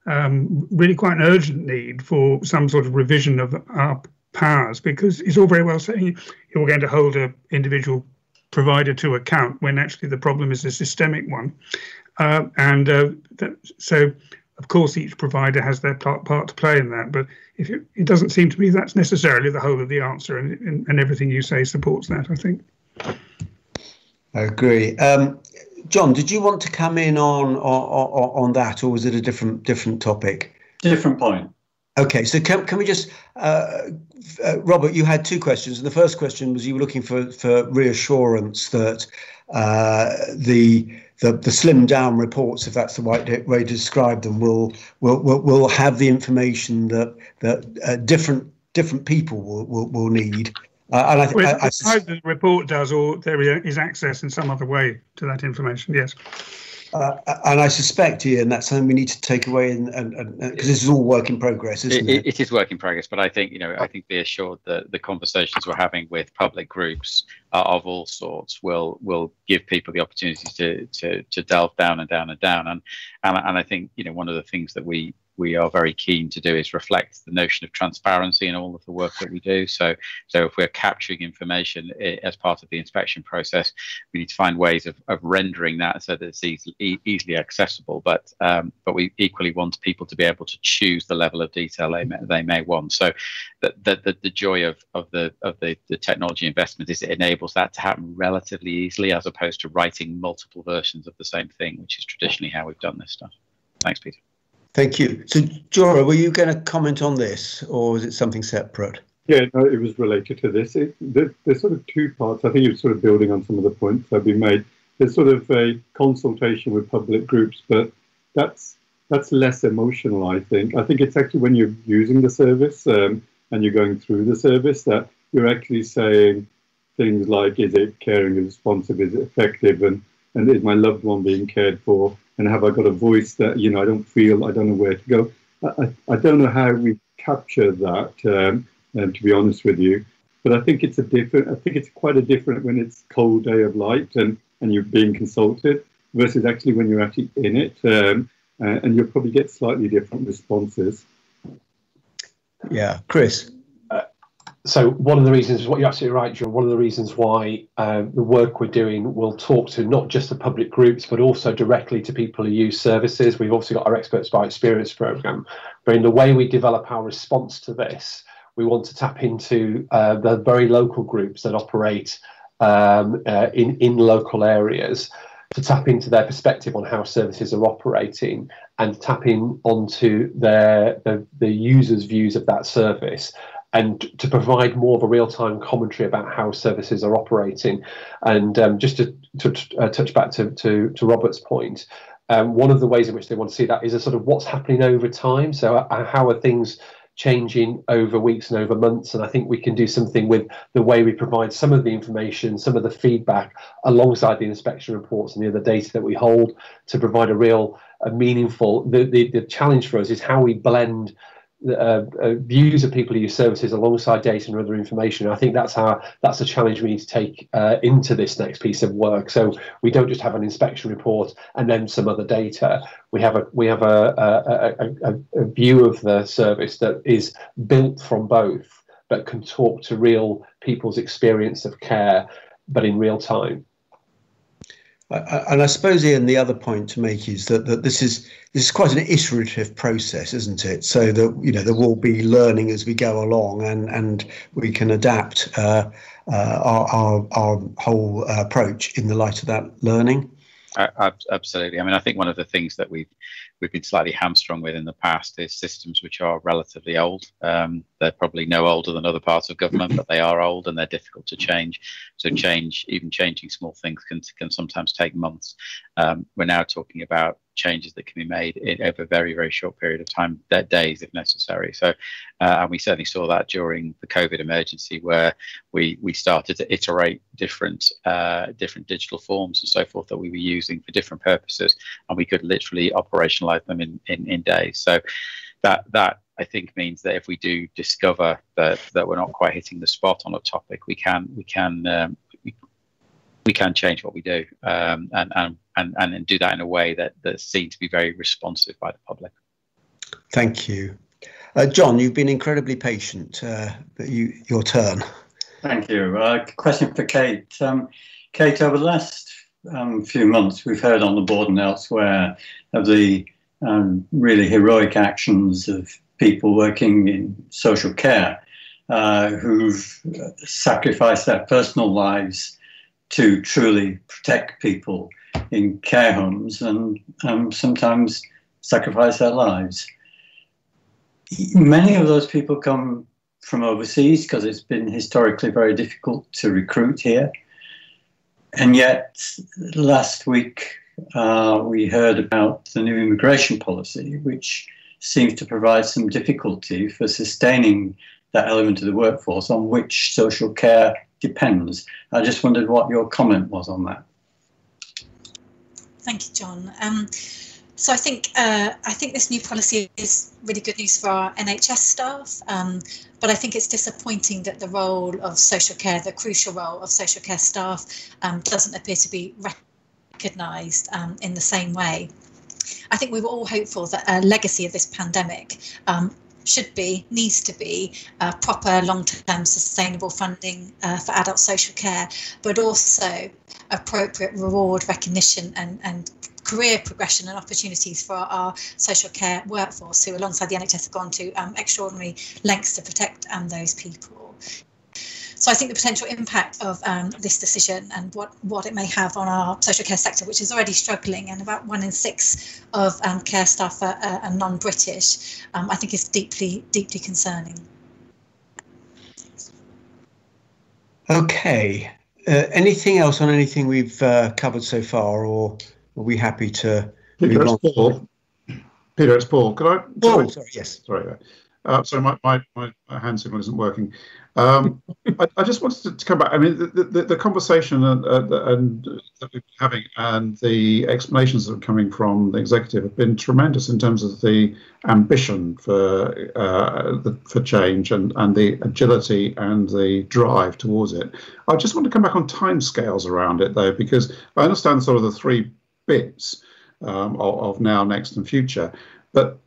really quite an urgent need for some sort of revision of our powers, because it's all very well saying you're going to hold an individual provider to account when actually the problem is a systemic one. So, of course, each provider has their part to play in that. But it doesn't seem to me that's necessarily the whole of the answer, and everything you say supports that, I think. I agree. John, did you want to come in on that, or was it a different topic? Different point. Okay, so can we just, Robert, you had two questions. And the first question was you were looking for reassurance that the slimmed down reports, if that's the right way to describe them, will have the information that different people will need. And I hope the report does, or there is access in some other way to that information. Yes. And I suspect, Ian, that's something we need to take away, and because this is all work in progress, isn't it? It is work in progress, but I think be assured that the conversations we're having with public groups of all sorts will give people the opportunity to delve down and down and down, and I think one of the things that we are very keen to do is reflect the notion of transparency in all of the work that we do. So if we're capturing information as part of the inspection process, we need to find ways of rendering that so that it's easily accessible. But we equally want people to be able to choose the level of detail they may want. So the joy of the technology investment is it enables that to happen relatively easily, as opposed to writing multiple versions of the same thing, which is traditionally how we've done this stuff. Thanks, Peter. Thank you. So, Jora, were you going to comment on this, or is it something separate? Yeah, no, it was related to this. There's sort of two parts. I think you're sort of building on some of the points that have been made. There's sort of a consultation with public groups, but that's less emotional, I think. I think it's actually when you're using the service and you're going through the service that you're actually saying things like, is it caring, is it responsive, is it effective, and is my loved one being cared for? And have I got a voice that, I don't know where to go. I don't know how we capture that, to be honest with you. But I think it's quite a different when it's cold day of light and you're being consulted versus actually when you're actually in it. And you'll probably get slightly different responses. Yeah, Chris. So one of the reasons, you're absolutely right, John, one of the reasons why the work we're doing will talk to not just the public groups, but also directly to people who use services. We've obviously got our Experts by Experience programme, but in the way we develop our response to this, we want to tap into the very local groups that operate in local areas, to tap into their perspective on how services are operating and tap in onto the users' views of that service, and to provide more of a real-time commentary about how services are operating. And just to touch back to Robert's point, one of the ways in which they want to see that is a sort of what's happening over time. So how are things changing over weeks and over months? And I think we can do something with the way we provide some of the information, some of the feedback alongside the inspection reports and the other data that we hold, to provide a meaningful, the challenge for us is how we blend views of people who use services alongside data and other information. I think that's a challenge we need to take into this next piece of work. So we don't just have an inspection report and then some other data. We have a view of the service that is built from both, but can talk to real people's experience of care, but in real time. And I suppose, Ian, the other point to make is that this is quite an iterative process, isn't it? So that, you know, there will be learning as we go along, and we can adapt our whole approach in the light of that learning. Absolutely. I mean, I think one of the things that we've been slightly hamstrung with in the past is systems which are relatively old. They're probably no older than other parts of government, but they are old and they're difficult to change. So even changing small things can sometimes take months. We're now talking about changes that can be made over a very, very short period of time, days if necessary. So, and we certainly saw that during the COVID emergency, where we started to iterate different digital forms and so forth that we were using for different purposes, and we could literally operationalize them in days. So that I think means that if we do discover that we're not quite hitting the spot on a topic, we can change what we do, and do that in a way that's seen to be very responsive by the public. Thank you. John, you've been incredibly patient. Your turn. Thank you. Question for Kate. Kate, over the last few months, we've heard on the board and elsewhere of the really heroic actions of people working in social care who've sacrificed their personal lives to truly protect people in care homes, and sometimes sacrifice their lives. Many of those people come from overseas because it's been historically very difficult to recruit here. And yet last week we heard about the new immigration policy, which seems to provide some difficulty for sustaining that element of the workforce on which social care depends. I just wondered what your comment was on that. Thank you, John. So I think this new policy is really good news for our NHS staff, but I think it's disappointing that the role of social care, the crucial role of social care staff, doesn't appear to be recognised in the same way. I think we were all hopeful that a legacy of this pandemic needs to be proper long-term sustainable funding for adult social care, but also appropriate reward, recognition and career progression and opportunities for our social care workforce, who alongside the NHS have gone to extraordinary lengths to protect those people. So I think the potential impact of this decision and what it may have on our social care sector, which is already struggling, and about 1 in 6 of care staff are non-British, I think is deeply, deeply concerning. Okay. Anything else on anything we've covered so far, or are we happy to move on? Peter, it's Paul. Could I? Oh, sorry, yes. Sorry. Sorry, my hand signal isn't working. I just wanted to come back. I mean, the conversation that we've been having and the explanations that are coming from the executive have been tremendous in terms of the ambition for change and the agility and the drive towards it. I just want to come back on timescales around it, though, because I understand sort of the 3 bits of now, next, and future, but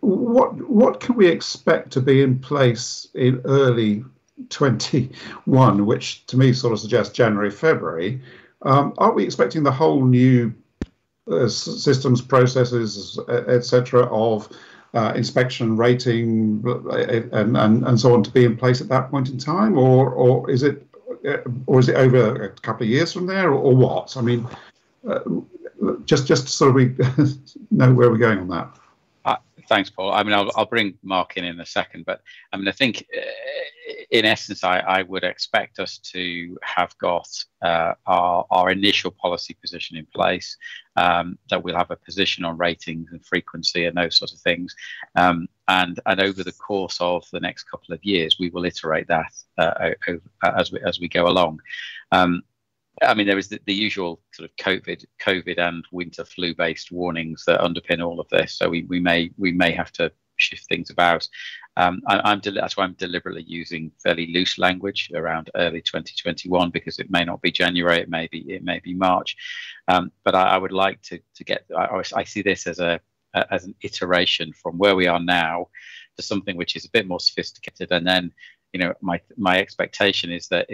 what can we expect to be in place in early 21, which to me sort of suggests January, February? Aren't we expecting the whole new systems, processes, etc., of inspection, rating, and so on to be in place at that point in time, or is it over a couple of years from there, or what? I mean, just so we know where we're going on that. Thanks, Paul. I mean, I'll bring Mark in a second, but I mean, I think in essence, I would expect us to have got our initial policy position in place, that we'll have a position on ratings and frequency and those sorts of things. And over the course of the next couple of years, we will iterate that as we go along. I mean, there is the usual sort of COVID and winter flu-based warnings that underpin all of this. So we may have to shift things about. That's why I'm deliberately using fairly loose language around early 2021, because it may not be January, it may be March, but I would like to get. I see this as an iteration from where we are now to something which is a bit more sophisticated, and then my expectation is that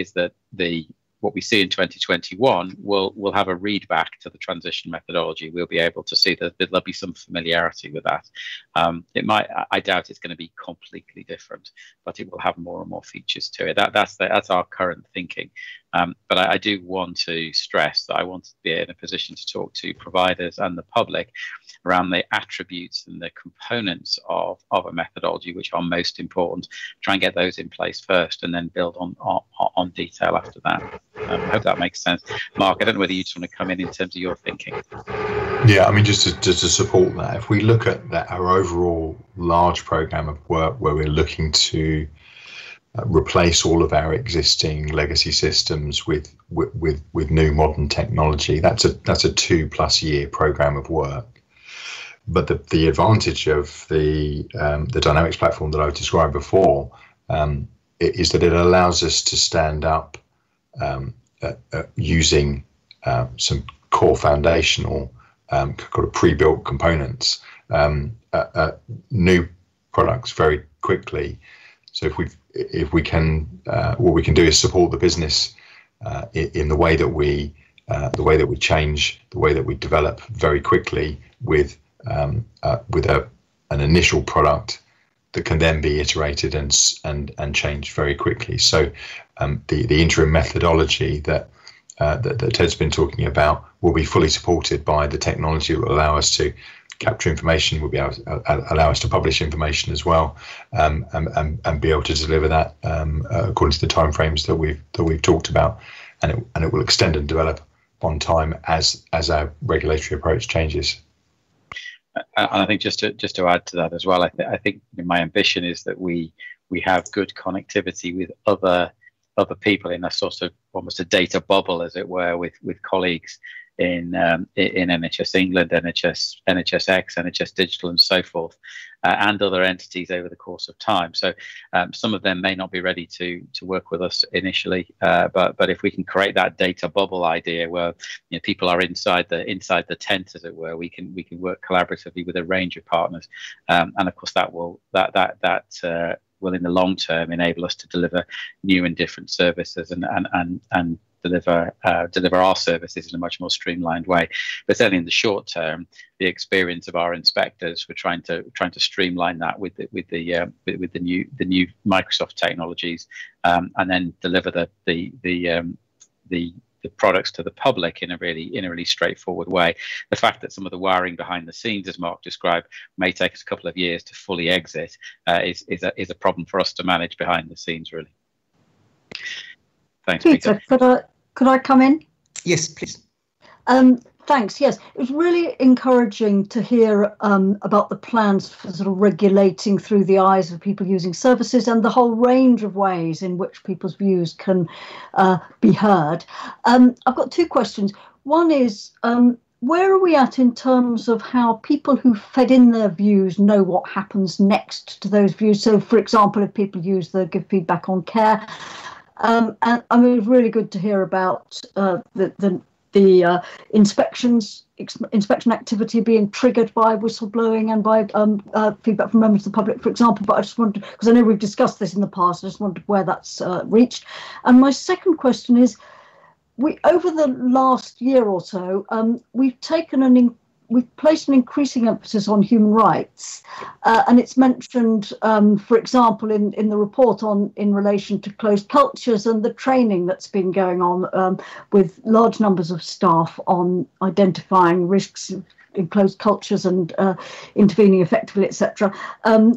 what we see in 2021 will have a read back to the transition methodology. We'll be able to see that there'll be some familiarity with that. I doubt it's going to be completely different, but it will have more and more features to it. That's our current thinking. But I do want to stress that I want to be in a position to talk to providers and the public around the attributes and the components of a methodology which are most important. Try and get those in place first, and then build on detail after that. I hope that makes sense. Mark, I don't know whether you just want to come in terms of your thinking. Yeah, I mean, just to support that, if we look at our overall large program of work where we're looking to replace all of our existing legacy systems with new modern technology, that's a 2+ year program of work. But the advantage of the Dynamics platform that I've described before is that it allows us to stand up using some core foundational kind of pre-built components, new products very quickly. So if we can, what we can do is support the business in the way that we change, the way that we develop very quickly with an initial product that can then be iterated and changed very quickly. So the interim methodology that Ted's been talking about will be fully supported by the technology that will allow us to capture information, will be able to allow us to publish information as well, and be able to deliver that according to the timeframes that we've talked about, and it will extend and develop on time as our regulatory approach changes. And I think just to add to that as well, I think my ambition is that we have good connectivity with other people in a sort of almost a data bubble, as it were, with colleagues in NHS England, NHSX, NHS Digital, and so forth, and other entities over the course of time. So some of them may not be ready to work with us initially, but if we can create that data bubble idea where people are inside the tent, as it were, we can work collaboratively with a range of partners, and of course that will in the long term enable us to deliver new and different services and deliver our services in a much more streamlined way. But certainly in the short term, the experience of our inspectors, we're trying to streamline that with the new Microsoft technologies, and then deliver the products to the public in a really straightforward way. The fact that some of the wiring behind the scenes, as Mark described, may take us a couple of years to fully exit is a problem for us to manage behind the scenes, really. Thanks, Peter. Could I come in? Yes, please. Thanks. Yes, it was really encouraging to hear about the plans for sort of regulating through the eyes of people using services and the whole range of ways in which people's views can be heard. I've got two questions. One is, where are we at in terms of how people who fed in their views know what happens next to those views? So, for example, if people use the give feedback on care, and I mean, it was really good to hear about the inspection activity being triggered by whistleblowing and by feedback from members of the public, for example. But I just wanted, because I know we've discussed this in the past, I just wondered where that's reached. And my second question is, over the last year or so, we've placed an increasing emphasis on human rights, and it's mentioned, for example, in the report in relation to closed cultures and the training that's been going on with large numbers of staff on identifying risks in closed cultures and intervening effectively, etc.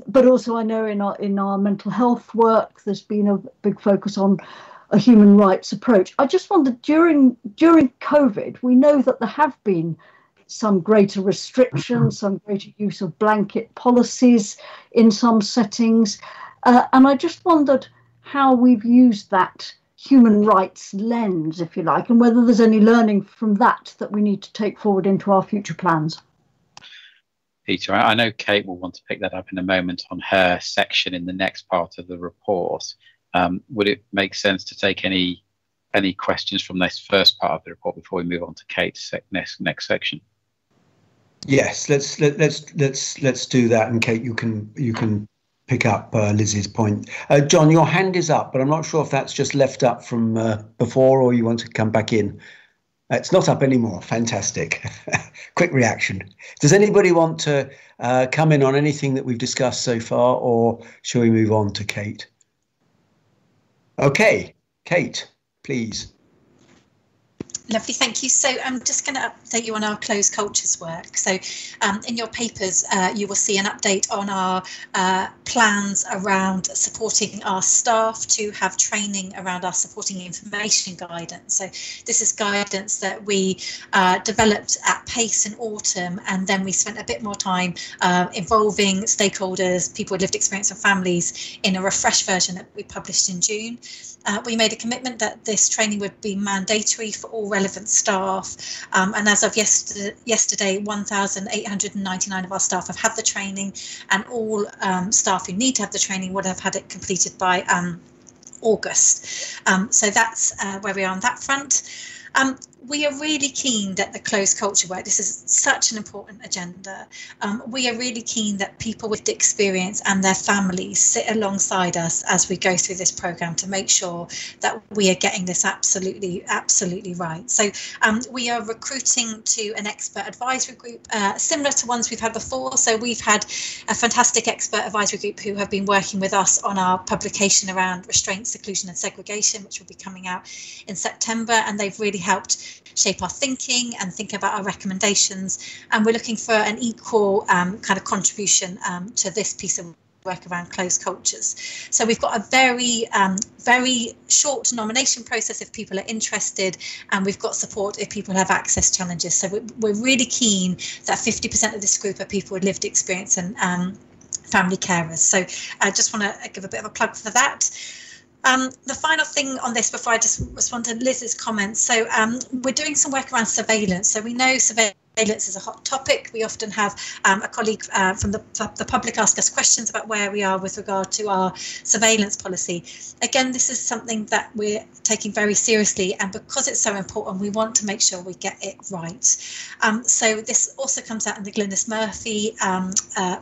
But also, I know in our mental health work, there's been a big focus on a human rights approach. I just wondered, during COVID, we know that there have been some greater restrictions, some greater use of blanket policies in some settings. And I just wondered how we've used that human rights lens, if you like, and whether there's any learning from that we need to take forward into our future plans. Peter. I know Kate will want to pick that up in a moment on her section in the next part of the report. Would it make sense to take any questions from this first part of the report before we move on to Kate's next section? Yes, let's do that. And Kate, you can pick up Liz's point. John, your hand is up, but I'm not sure if that's just left up from before or you want to come back in. It's not up anymore. Fantastic. Quick reaction. Does anybody want to come in on anything that we've discussed so far, or shall we move on to Kate? Okay, Kate, please. Lovely, thank you. So I'm just going to update you on our closed cultures work. So in your papers, you will see an update on our plans around supporting our staff to have training around our supporting information guidance. So this is guidance that we developed at pace in autumn, and then we spent a bit more time involving stakeholders, people with lived experience and families in a refreshed version that we published in June. We made a commitment that this training would be mandatory for all relevant staff, and as of yesterday 1,899 of our staff have had the training, and all staff who need to have the training would have had it completed by August. So that's where we are on that front. We are really keen that the closed culture work, this is such an important agenda. We are really keen that people with experience and their families sit alongside us as we go through this programme to make sure that we are getting this absolutely right. So we are recruiting to an expert advisory group similar to ones we've had before. So we've had a fantastic expert advisory group who have been working with us on our publication around restraint, seclusion and segregation, which will be coming out in September, and they've really helped shape our thinking and think about our recommendations, and we're looking for an equal kind of contribution to this piece of work around closed cultures. So we've got a very short nomination process if people are interested, and we've got support if people have access challenges. So we're really keen that 50% of this group are people with lived experience and family carers. So I just want to give a bit of a plug for that. The final thing on this before I just respond to Liz's comments. So we're doing some work around surveillance. So we know surveillance is a hot topic. We often have a colleague from the public ask us questions about where we are with regard to our surveillance policy. Again, this is something that we're taking very seriously, and because it's so important, we want to make sure we get it right. So this also comes out in the Glynis Murphy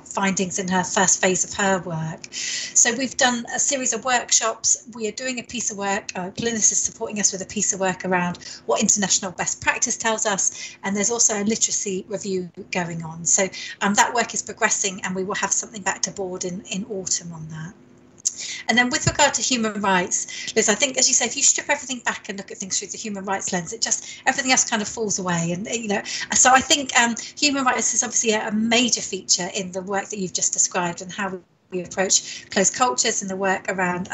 findings in her first phase of her work. So we've done a series of workshops. We are doing a piece of work. Glynis is supporting us with a piece of work around what international best practice tells us, and there's also a literacy review going on. So that work is progressing, and we will have something back to board in autumn on that. And then with regard to human rights, Liz, I think, as you say, if you strip everything back and look at things through the human rights lens, everything else kind of falls away. And, so I think human rights is obviously a major feature in the work that you've just described and how we approach closed cultures and the work around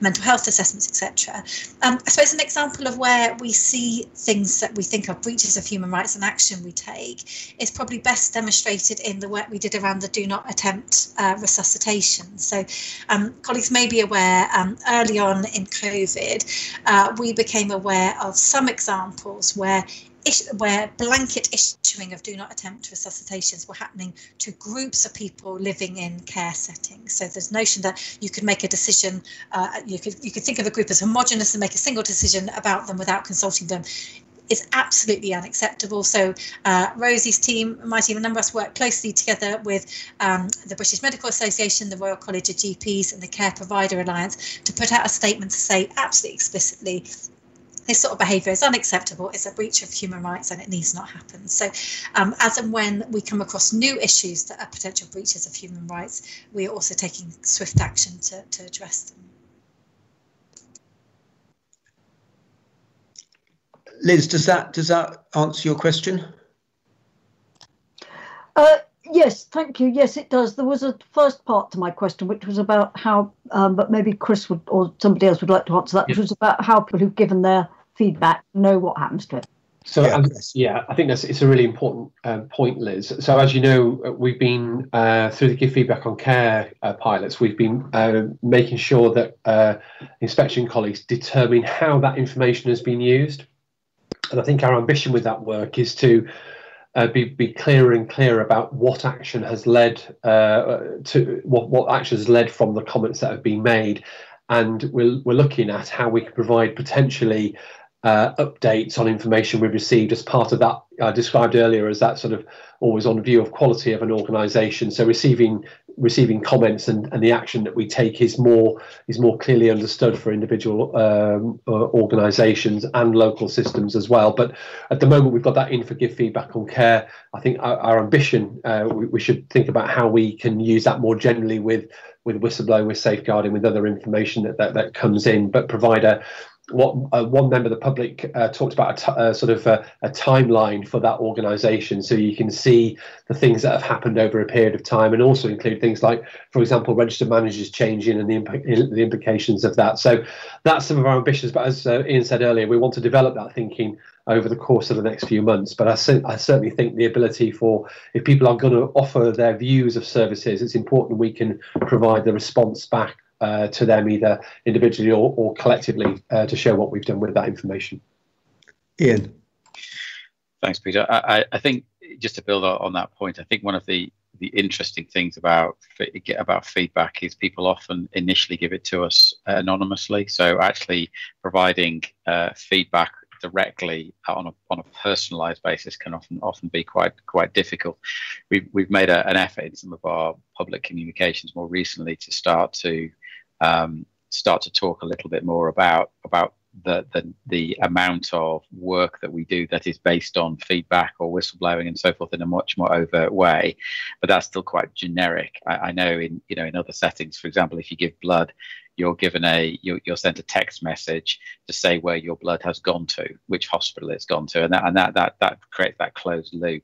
mental health assessments, etc. I suppose an example of where we see things that we think are breaches of human rights and action we take is probably best demonstrated in the work we did around the do not attempt resuscitation. So colleagues may be aware, early on in COVID, we became aware of some examples where blanket issuing of do not attempt resuscitations were happening to groups of people living in care settings. So there's notion that you could make a decision, you could think of a group as homogenous and make a single decision about them without consulting them. Is absolutely unacceptable. So Rosie's team, my team, a number of us work closely together with the British Medical Association, the Royal College of GPs and the Care Provider Alliance to put out a statement to say absolutely explicitly this sort of behaviour is unacceptable, it's a breach of human rights and it needs not happen. So as and when we come across new issues that are potential breaches of human rights, we are also taking swift action to address them. Liz, does that answer your question? Yes, thank you. Yes, it does. There was a first part to my question, which was about how, but maybe Chris would or somebody else would like to answer that, which was about how people who've given their feedback know what happens to it. So I think it's a really important point, Liz. So as you know, we've been through the Give Feedback on Care pilots, we've been making sure that inspection colleagues determine how that information has been used. And I think our ambition with that work is to be clearer and clearer about what action has led to what action has led from the comments that have been made, and we're looking at how we can provide potentially updates on information we've received as part of that. I described earlier as that sort of always on view of quality of an organisation. So receiving comments and the action that we take is more clearly understood for individual organisations and local systems as well. But at the moment, we've got that in for give feedback on care. I think our ambition, we should think about how we can use that more generally with whistleblowing, with safeguarding, with other information that comes in, but provide one member of the public talked about a timeline for that organisation, so you can see the things that have happened over a period of time, and also include things like, for example, registered managers changing and the implications of that. So that's some of our ambitions. But as Ian said earlier, we want to develop that thinking over the course of the next few months. But I certainly think the ability for, if people are going to offer their views of services, it's important we can provide the response back to them, either individually or collectively, to show what we've done with that information. Ian. Thanks, Peter. I think, just to build on that point, I think one of the interesting things about feedback is people often initially give it to us anonymously. So actually providing feedback directly on a personalised basis can often be quite difficult. We've made an effort in some of our public communications more recently to start to talk a little bit more about the amount of work that we do that is based on feedback or whistleblowing and so forth in a much more overt way, but that's still quite generic. I know in other settings, for example, if you give blood, you're sent a text message to say where your blood has gone to, which hospital it's gone to, and that creates that closed loop.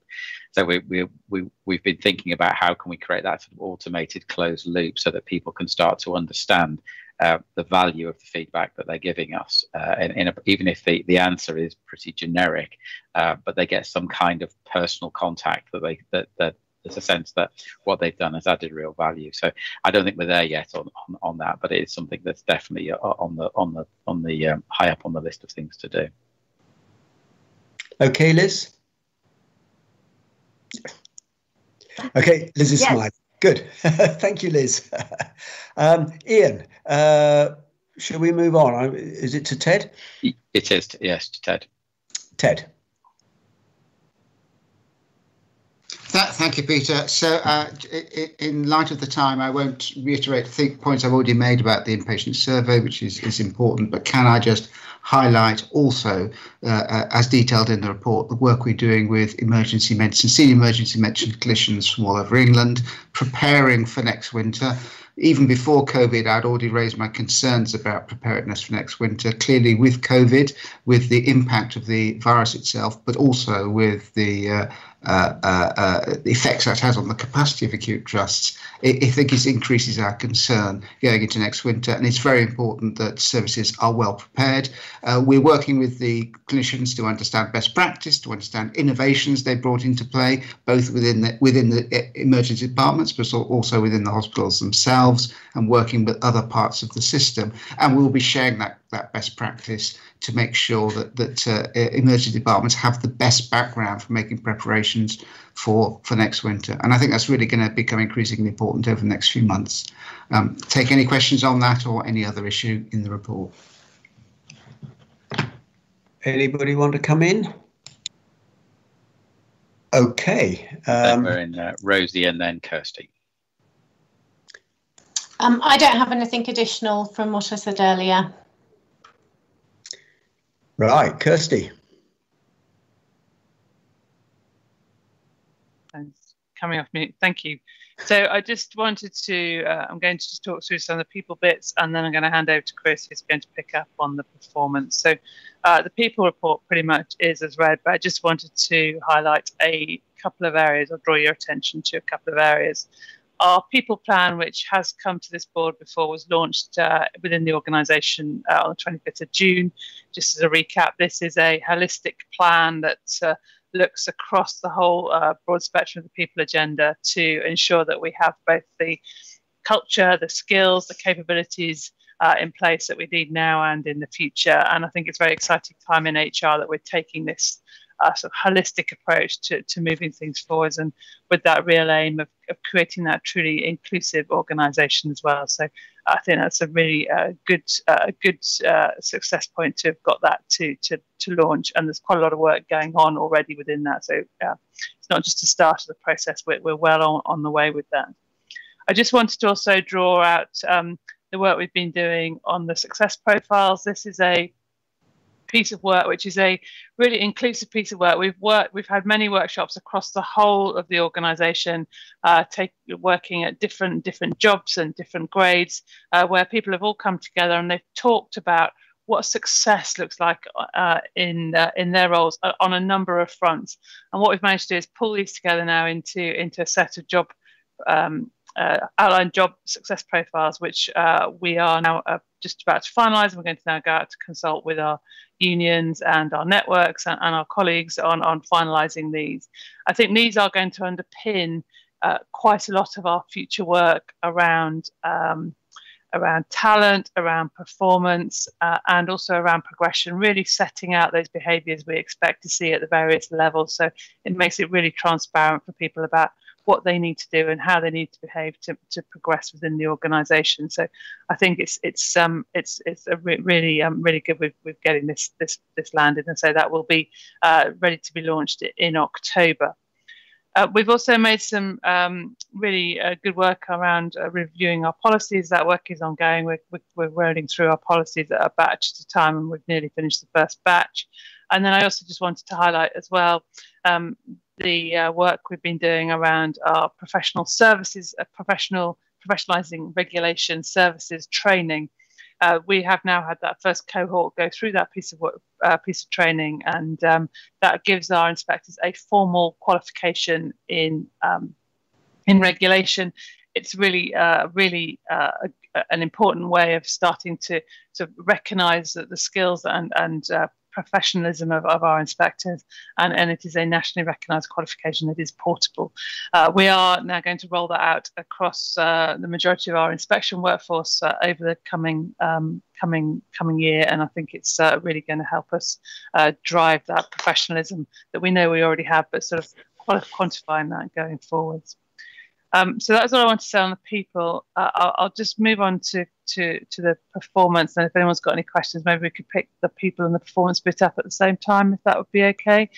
So we've been thinking about how can we create that sort of automated closed loop so that people can start to understand the value of the feedback that they're giving us, even if the answer is pretty generic, but they get some kind of personal contact that there's a sense that what they've done has added real value. So I don't think we're there yet on that, but it is something that's definitely on the high up on the list of things to do. Okay, Liz. Okay, Liz is smiling. Good. Thank you, Liz. Ian, should we move on? Is it to Ted? It is, yes, to Ted. Ted. Thank you, Peter. So in light of the time, I won't reiterate points I've already made about the inpatient survey, which is important, but can I just highlight also, as detailed in the report, the work we're doing with emergency medicine, senior emergency medicine clinicians from all over England, preparing for next winter. Even before COVID, I'd already raised my concerns about preparedness for next winter. Clearly with COVID, with the impact of the virus itself, but also with the effects that has on the capacity of acute trusts, I think it increases our concern going into next winter. And it's very important that services are well prepared. We're working with the clinicians to understand best practice, to understand innovations they brought into play, both within the emergency departments, but also within the hospitals themselves, and working with other parts of the system. And we'll be sharing that best practice to make sure that emergency departments have the best background for making preparations for next winter. And I think that's really going to become increasingly important over the next few months. Take any questions on that or any other issue in the report. Anybody want to come in? Okay. Then we're in Rosie and then Kirsty. I don't have anything additional from what I said earlier. Right, Kirsty. Thanks. Coming off mute. Thank you. So I just wanted to, I'm going to just talk through some of the people bits, and then I'm going to hand over to Chris, who's going to pick up on the performance. So the people report pretty much is as read, but I just wanted to highlight a couple of areas, or draw your attention to a couple of areas. Our people plan, which has come to this board before, was launched within the organisation on the 25th of June. Just as a recap, this is a holistic plan that looks across the whole broad spectrum of the people agenda to ensure that we have both the culture, the skills, the capabilities in place that we need now and in the future. And I think it's a very exciting time in HR that we're taking this sort of holistic approach to moving things forwards, and with that real aim of creating that truly inclusive organisation as well. So I think that's a really good success point to have got that to launch, and there's quite a lot of work going on already within that. So it's not just the start of the process; we're well on the way with that. I just wanted to also draw out the work we've been doing on the success profiles. This is a piece of work which is a really inclusive piece of work. We've had many workshops across the whole of the organisation, working at different jobs and different grades, where people have all come together and they've talked about what success looks like in their roles on a number of fronts. And what we've managed to do is pull these together now into a set of job outline job success profiles, which we are now just about to finalise, and we're going to now go out to consult with our unions and our networks and our colleagues on finalising these. I think these are going to underpin quite a lot of our future work around talent, around performance, and also around progression, really setting out those behaviours we expect to see at the various levels. So it makes it really transparent for people about what they need to do and how they need to behave to progress within the organisation. So I think it's a really good with getting this landed, and so that will be ready to be launched in October. We've also made some really good work around reviewing our policies. That work is ongoing. We're rolling through our policies at a batch at a time, and we've nearly finished the first batch. And then I also just wanted to highlight as well the work we've been doing around our professional services, professionalising regulation services training. We have now had that first cohort go through that piece of training, and that gives our inspectors a formal qualification in regulation. It's really an important way of starting to recognise that the skills and professionalism of our inspectors, and it is a nationally recognised qualification that is portable. We are now going to roll that out across the majority of our inspection workforce over the coming year, and I think it's really going to help us drive that professionalism that we know we already have, but sort of quantifying that going forwards. So that's all I want to say on the people. I'll just move on to the performance, and if anyone's got any questions, maybe we could pick the people and the performance bit up at the same time, if that would be okay.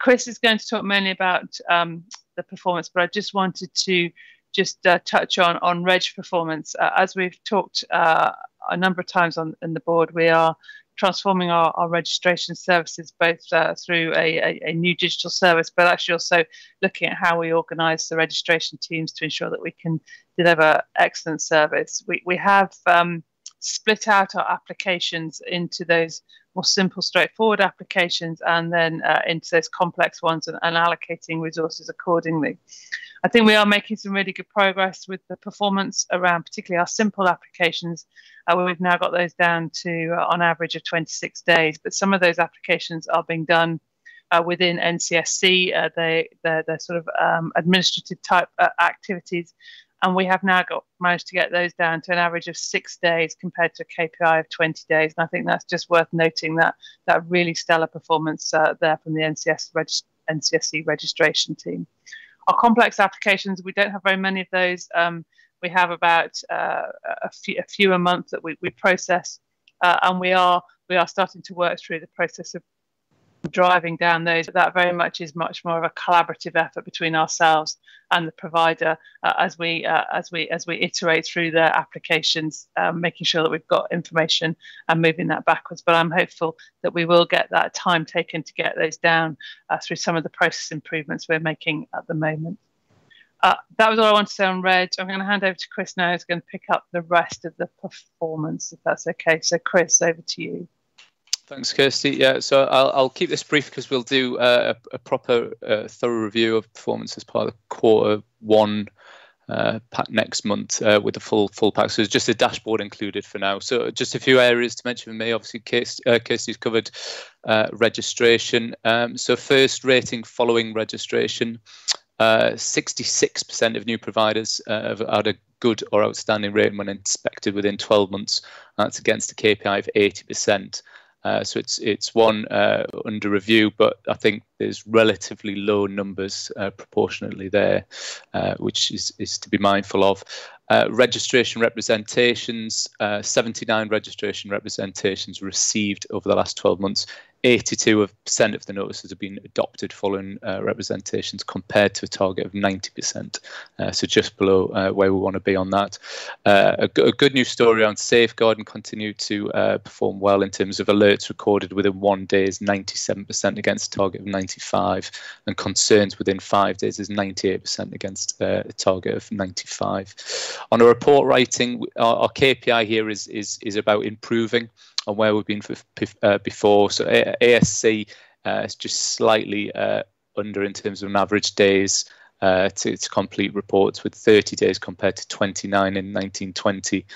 Chris is going to talk mainly about the performance, but I just wanted to touch on reg performance. As we've talked a number of times in the board, we are transforming our registration services both through a new digital service, but actually also looking at how we organise the registration teams to ensure that we can deliver excellent service. We have split out our applications into those more simple, straightforward applications, and then into those complex ones, and allocating resources accordingly. I think we are making some really good progress with the performance around particularly our simple applications. We've now got those down to on average of 26 days, but some of those applications are being done within NCSC. They're sort of administrative type activities, and we have now managed to get those down to an average of 6 days compared to a KPI of 20 days. And I think that's just worth noting, that really stellar performance there from the NCSC registration team. Our complex applications, we don't have very many of those. We have about a few a month that we process, and we are starting to work through the process of driving down those. That very much is much more of a collaborative effort between ourselves and the provider as we iterate through their applications, making sure that we've got information and moving that backwards. But I'm hopeful that we will get that time taken to get those down through some of the process improvements we're making at the moment. That was all I wanted to say on reg. I'm going to hand over to Chris now, who's going to pick up the rest of the performance, if that's okay. So Chris, over to you. Thanks, Kirsty. Yeah, so I'll keep this brief because we'll do a proper thorough review of performance as part of the Q1 pack next month with the full pack. So there's just a dashboard included for now. So just a few areas to mention for me. Obviously, Kirsty's covered registration. So first, rating following registration. 66% of new providers have had a good or outstanding rating when inspected within 12 months. That's against a KPI of 80%. So it's one under review, but I think there's relatively low numbers proportionately there, which is to be mindful of. Registration representations, 79 registration representations received over the last 12 months. 82% of the notices have been adopted following representations, compared to a target of 90%, so just below where we want to be on that. A good news story on safeguarding continued to perform well in terms of alerts recorded within 1 day is 97% against a target of 95, and concerns within 5 days is 98% against a target of 95. On a report writing, our KPI here is about improving on where we've been before. So ASC is just slightly under in terms of an average days to complete reports, with 30 days compared to 29 in 1920.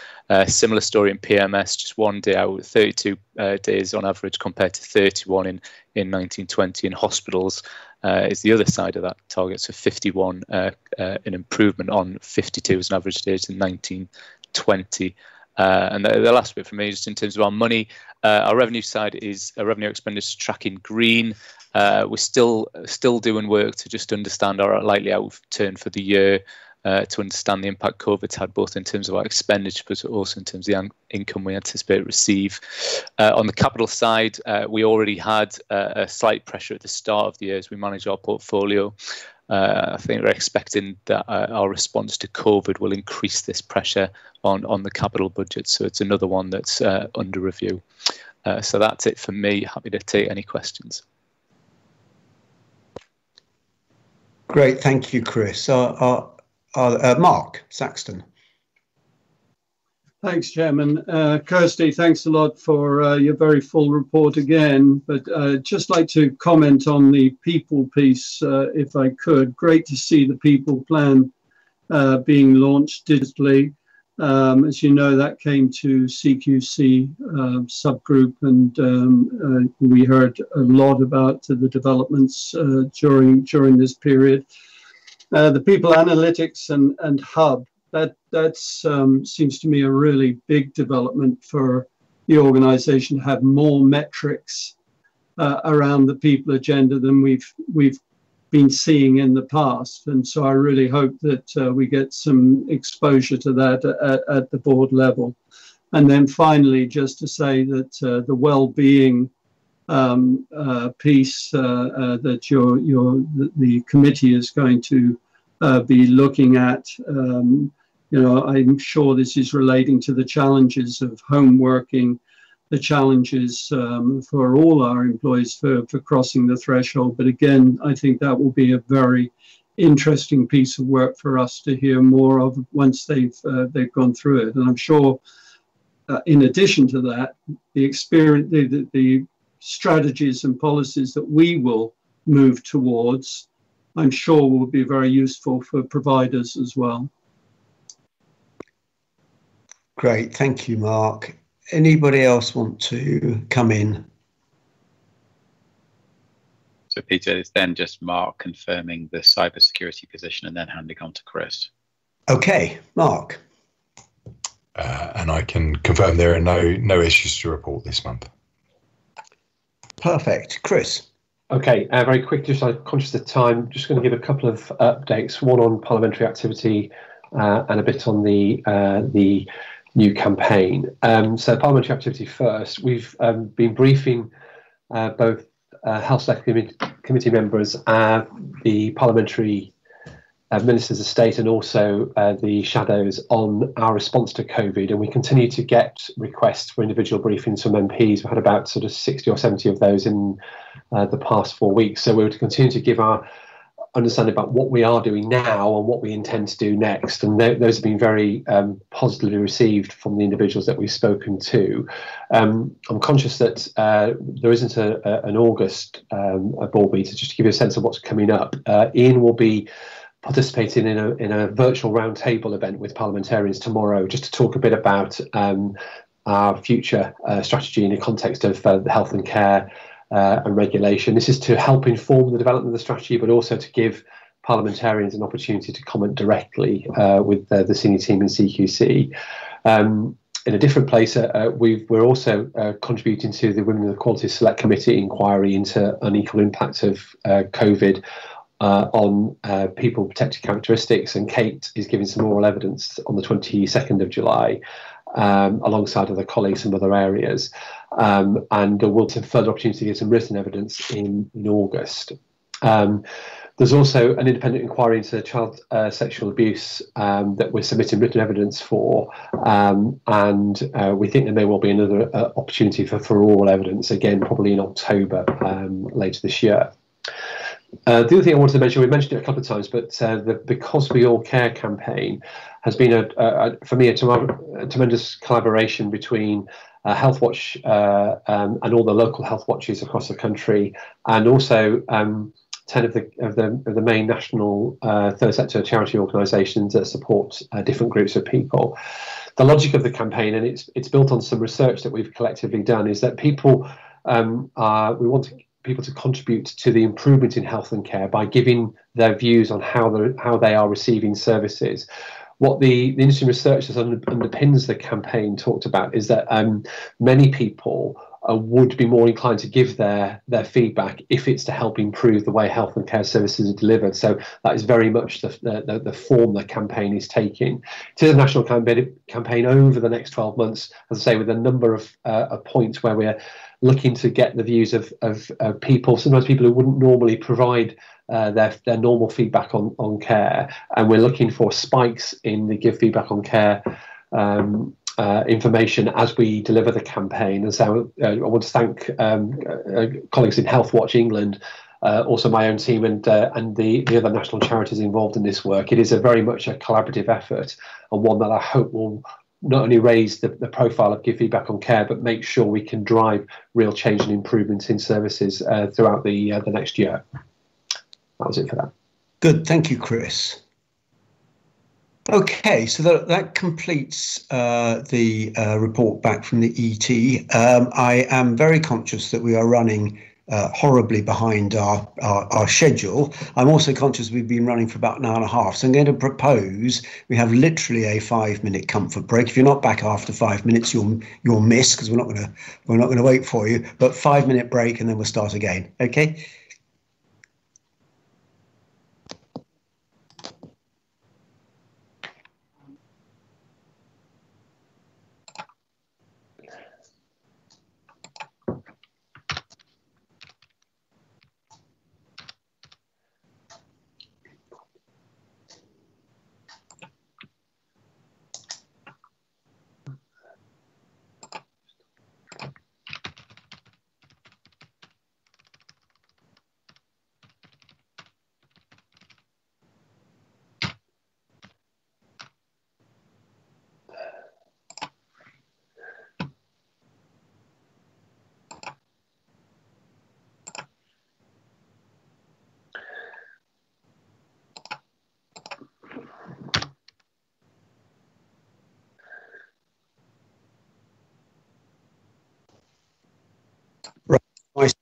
Similar story in PMS, just 1 day out, 32 days on average compared to 31 in 1920. In hospitals is the other side of that target, so 51, an improvement on 52 as an average days in 1920. And the last bit for me, just in terms of our money, our revenue side is revenue expenditure tracking green. We're still doing work to just understand our likely outturn for the year, to understand the impact COVID's had, both in terms of our expenditure, but also in terms of the income we anticipate to receive. On the capital side, we already had a slight pressure at the start of the year as we manage our portfolio. I think we're expecting that our response to COVID will increase this pressure on the capital budget. So it's another one that's under review. So that's it for me. Happy to take any questions. Great, thank you, Chris. Mark Saxton. Thanks, Chairman. Kirsty, thanks a lot for your very full report again, but just like to comment on the people piece, if I could. Great to see the people plan being launched digitally. As you know, that came to CQC subgroup, and we heard a lot about the developments during this period. The people analytics and hub, that seems to me a really big development for the organisation to have more metrics around the people agenda than we've been seeing in the past. And so I really hope that we get some exposure to that at the board level. And then finally, just to say that the well-being piece that the committee is going to be looking at, you know, I'm sure this is relating to the challenges of home working, the challenges for all our employees for crossing the threshold. But again, I think that will be a very interesting piece of work for us to hear more of once they've gone through it. And I'm sure, in addition to that, the experience, the strategies and policies that we will move towards, I'm sure will be very useful for providers as well. Great, thank you, Mark. Anybody else want to come in? So Peter, it's then just Mark confirming the cybersecurity position and then handing on to Chris. Okay, Mark. And I can confirm there are no issues to report this month. Perfect. Chris. Okay, very quick, just conscious of time, just going to give a couple of updates, one on parliamentary activity and a bit on the new campaign. So parliamentary activity first. We've been briefing both Health Select Committee members, the parliamentary ministers of state, and also the shadows on our response to COVID, and we continue to get requests for individual briefings from MPs. We've had about sort of 60 or 70 of those in the past 4 weeks, so we're to continue to give our understanding about what we are doing now and what we intend to do next, and those have been very positively received from the individuals that we've spoken to. I'm conscious that there isn't an August board meeting. Just to give you a sense of what's coming up, Ian will be participating in a virtual roundtable event with parliamentarians tomorrow, just to talk a bit about our future strategy in the context of health and care and regulation. This is to help inform the development of the strategy, but also to give parliamentarians an opportunity to comment directly with the senior team in CQC. in a different place, we're also contributing to the Women in Equality Select Committee inquiry into unequal impact of COVID on people protected characteristics, and Kate is giving some oral evidence on the 22nd of July alongside other colleagues from other areas, and there will be further opportunity to get some written evidence in August. There's also an independent inquiry into child sexual abuse that we're submitting written evidence for, and we think there may well be another opportunity for oral evidence, again probably in October later this year. The other thing I wanted to mention, we mentioned it a couple of times, but the Because We All Care campaign has been, for me, a tremendous collaboration between Health Watch and all the local health watches across the country, and also 10 of the main national third sector charity organisations that support different groups of people. The logic of the campaign, and it's built on some research that we've collectively done, is that people we want people to contribute to the improvement in health and care by giving their views on how they are receiving services. What the industry research that underpins the campaign talked about is that many people would be more inclined to give their feedback if it's to help improve the way health and care services are delivered. So that is very much the form the campaign is taking. It is a national campaign over the next 12 months, as I say, with a number of points where we're looking to get the views of people, sometimes people who wouldn't normally provide their normal feedback on care, and we're looking for spikes in the give feedback on care information as we deliver the campaign. And so I want to thank colleagues in Health Watch England, also my own team, and the other national charities involved in this work. It is very much a collaborative effort, and one that I hope will not only raise the profile of give feedback on care, but make sure we can drive real change and improvements in services throughout the next year. That was it for that. Good, thank you, Chris. Okay, so that completes the report back from the ET. I am very conscious that we are running horribly behind our schedule. I'm also conscious we've been running for about an hour and a half, so I'm going to propose we have literally a 5-minute comfort break. If you're not back after 5 minutes, you'll miss, because we're not going to wait for you. But 5-minute break, and then we'll start again. Okay.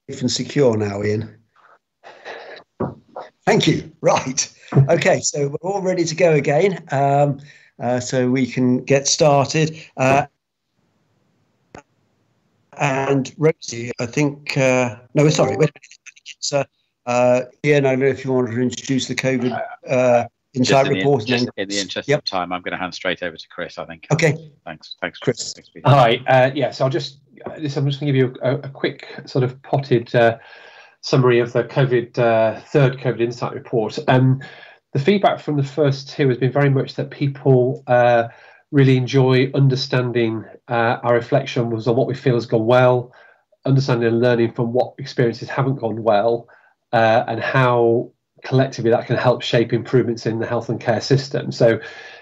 Safe and secure now, Ian. Thank you. Right. Okay, so we're all ready to go again. So we can get started. And Rosie, I think, no, sorry, wait a minute. It's, Ian, I don't know if you wanted to introduce the COVID insight report. In the interest of time, I'm going to hand straight over to Chris, I think. Okay. Thanks, Chris. Hi. Yes, I'm just going to give you a quick sort of potted summary of the third COVID insight report. The feedback from the first two has been very much that people really enjoy understanding our reflection was on what we feel has gone well, understanding and learning from what experiences haven't gone well, and how collectively that can help shape improvements in the health and care system. So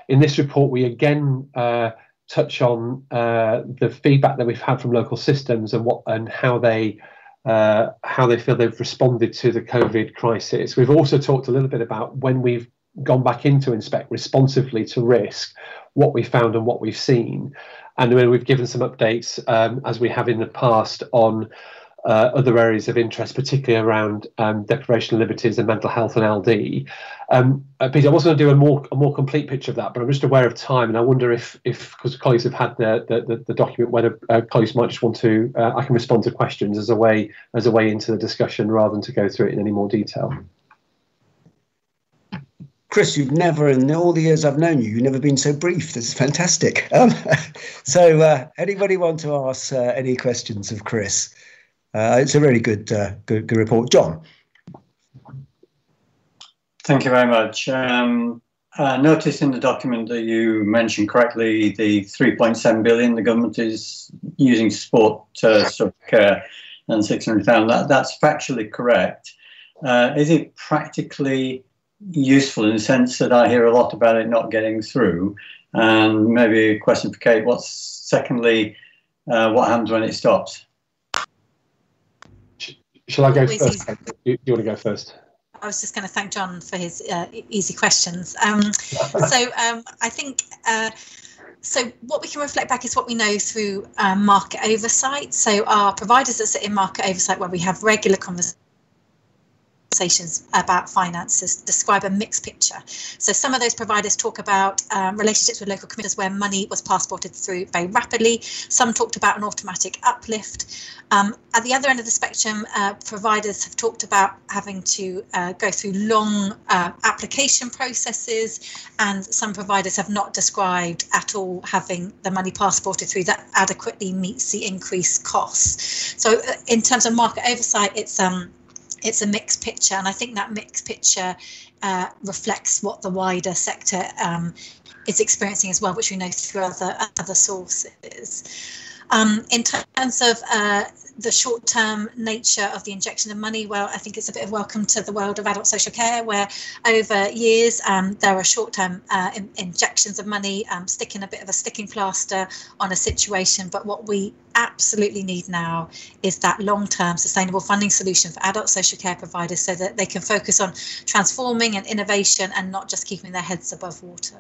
in this report, we again touch on the feedback that we've had from local systems and how they feel they've responded to the COVID crisis. We've also talked a little bit about when we've gone back in to inspect responsively to risk, what we found and what we've seen. And then we've given some updates, as we have in the past, on other areas of interest, particularly around deprivation of liberties and mental health and LD. Peter, I was going to do a more complete picture of that, but I'm just aware of time, and I wonder if because colleagues have had the document, whether colleagues might just want to, I can respond to questions as a way into the discussion rather than to go through it in any more detail. Chris, you've never, in all the years I've known you, you've never been so brief. This is fantastic. So anybody want to ask any questions of Chris? It's a really good report. John. Thank you very much. I noticed in the document that you mentioned correctly the 3.7 billion the government is using to support social care and 600,000. That's factually correct. Is it practically useful in the sense that I hear a lot about it not getting through? And maybe a question for Kate. Secondly, what happens when it stops? Shall I go first? You want to go first? I was just going to thank John for his easy questions. I think so what we can reflect back is what we know through market oversight. So our providers that sit in market oversight, where we have regular conversations about finances, describe a mixed picture. So some of those providers talk about relationships with local communities where money was passported through very rapidly. Some talked about an automatic uplift. At the other end of the spectrum, providers have talked about having to go through long application processes, and some providers have not described at all having the money passported through that adequately meets the increased costs. So in terms of market oversight, it's a mixed picture, and I think that mixed picture reflects what the wider sector is experiencing as well, which we know through other sources. In terms of the short-term nature of the injection of money, well, I think it's a bit of welcome to the world of adult social care, where over years there are short-term injections of money, sticking a bit of a sticking plaster on a situation. But what we absolutely need now is that long-term sustainable funding solution for adult social care providers, so that they can focus on transforming and innovation and not just keeping their heads above water.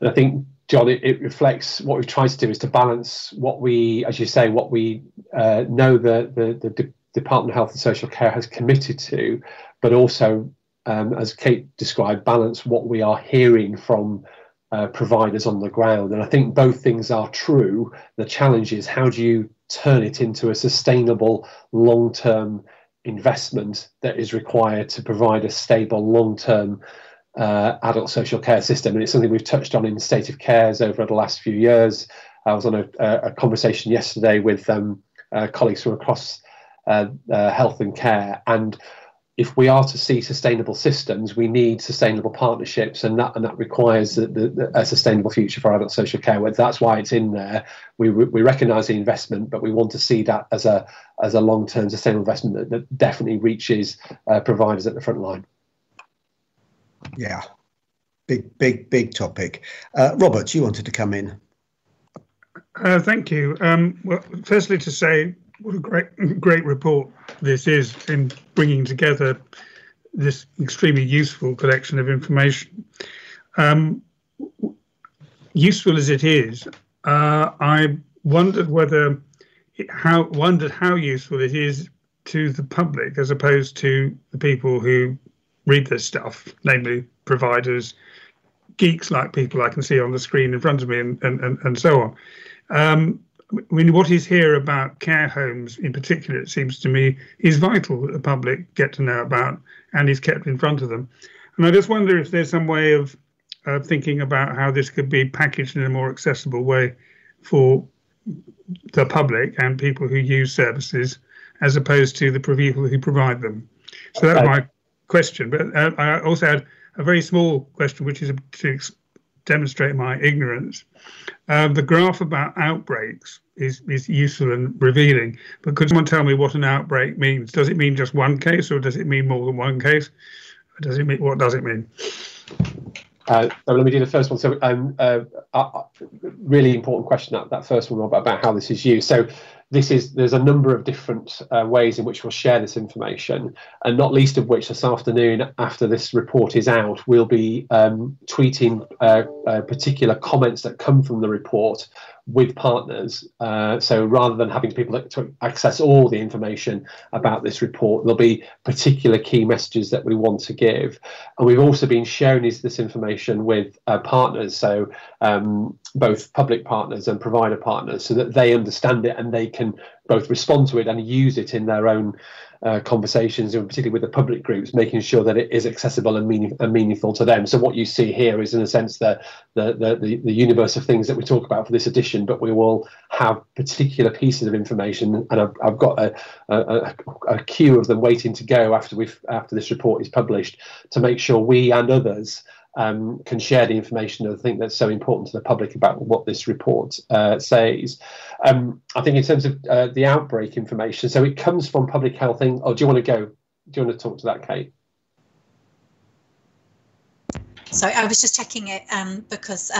I think, John, it reflects what we've tried to do is to balance what we, as you say, what we know the Department of Health and Social Care has committed to, but also, as Kate described, balance what we are hearing from providers on the ground. And I think both things are true. The challenge is, how do you turn it into a sustainable long-term investment that is required to provide a stable long-term adult social care system? And it's something we've touched on in State of Cares over the last few years. I was on a conversation yesterday with colleagues from across health and care, and if we are to see sustainable systems, we need sustainable partnerships, and that requires a sustainable future for adult social care. That's why it's in there. We recognise the investment, but we want to see that as a long-term sustainable investment that definitely reaches providers at the front line. Yeah, big topic. Robert, you wanted to come in. Thank you. Well, firstly, to say what a great report this is in bringing together this extremely useful collection of information. Useful as it is, I wondered how useful it is to the public as opposed to the people who read this stuff, namely providers, geeks like people I can see on the screen in front of me, and so on. I mean, what is here about care homes in particular, it seems to me, is vital that the public get to know about and is kept in front of them. And I just wonder if there's some way of thinking about how this could be packaged in a more accessible way for the public and people who use services, as opposed to the people who provide them. So that's my question. But I also had a very small question, which is to demonstrate my ignorance. The graph about outbreaks is useful and revealing, but could someone tell me what an outbreak means? Does it mean just one case, or does it mean more than one case? What does it mean? So let me do the first one. So really important question, that first one, about how this is used. So there's a number of different ways in which we'll share this information, and not least of which this afternoon, after this report is out, we'll be tweeting particular comments that come from the report with partners. So rather than having people to access all the information about this report, there'll be particular key messages that we want to give. And we've also been sharing this information with partners, so both public partners and provider partners, so that they understand it and they can both respond to it and use it in their own conversations, and particularly with the public groups, making sure that it is accessible and meaningful to them. So what you see here is, in a sense, the universe of things that we talk about for this edition, but we will have particular pieces of information, and I've got a queue of them waiting to go after this report is published, to make sure we and others can share the information that I think that's so important to the public about what this report says. I think in terms of the outbreak information, so it comes from Public Health. Do you want to talk to that, Kate? Sorry, I was just checking it because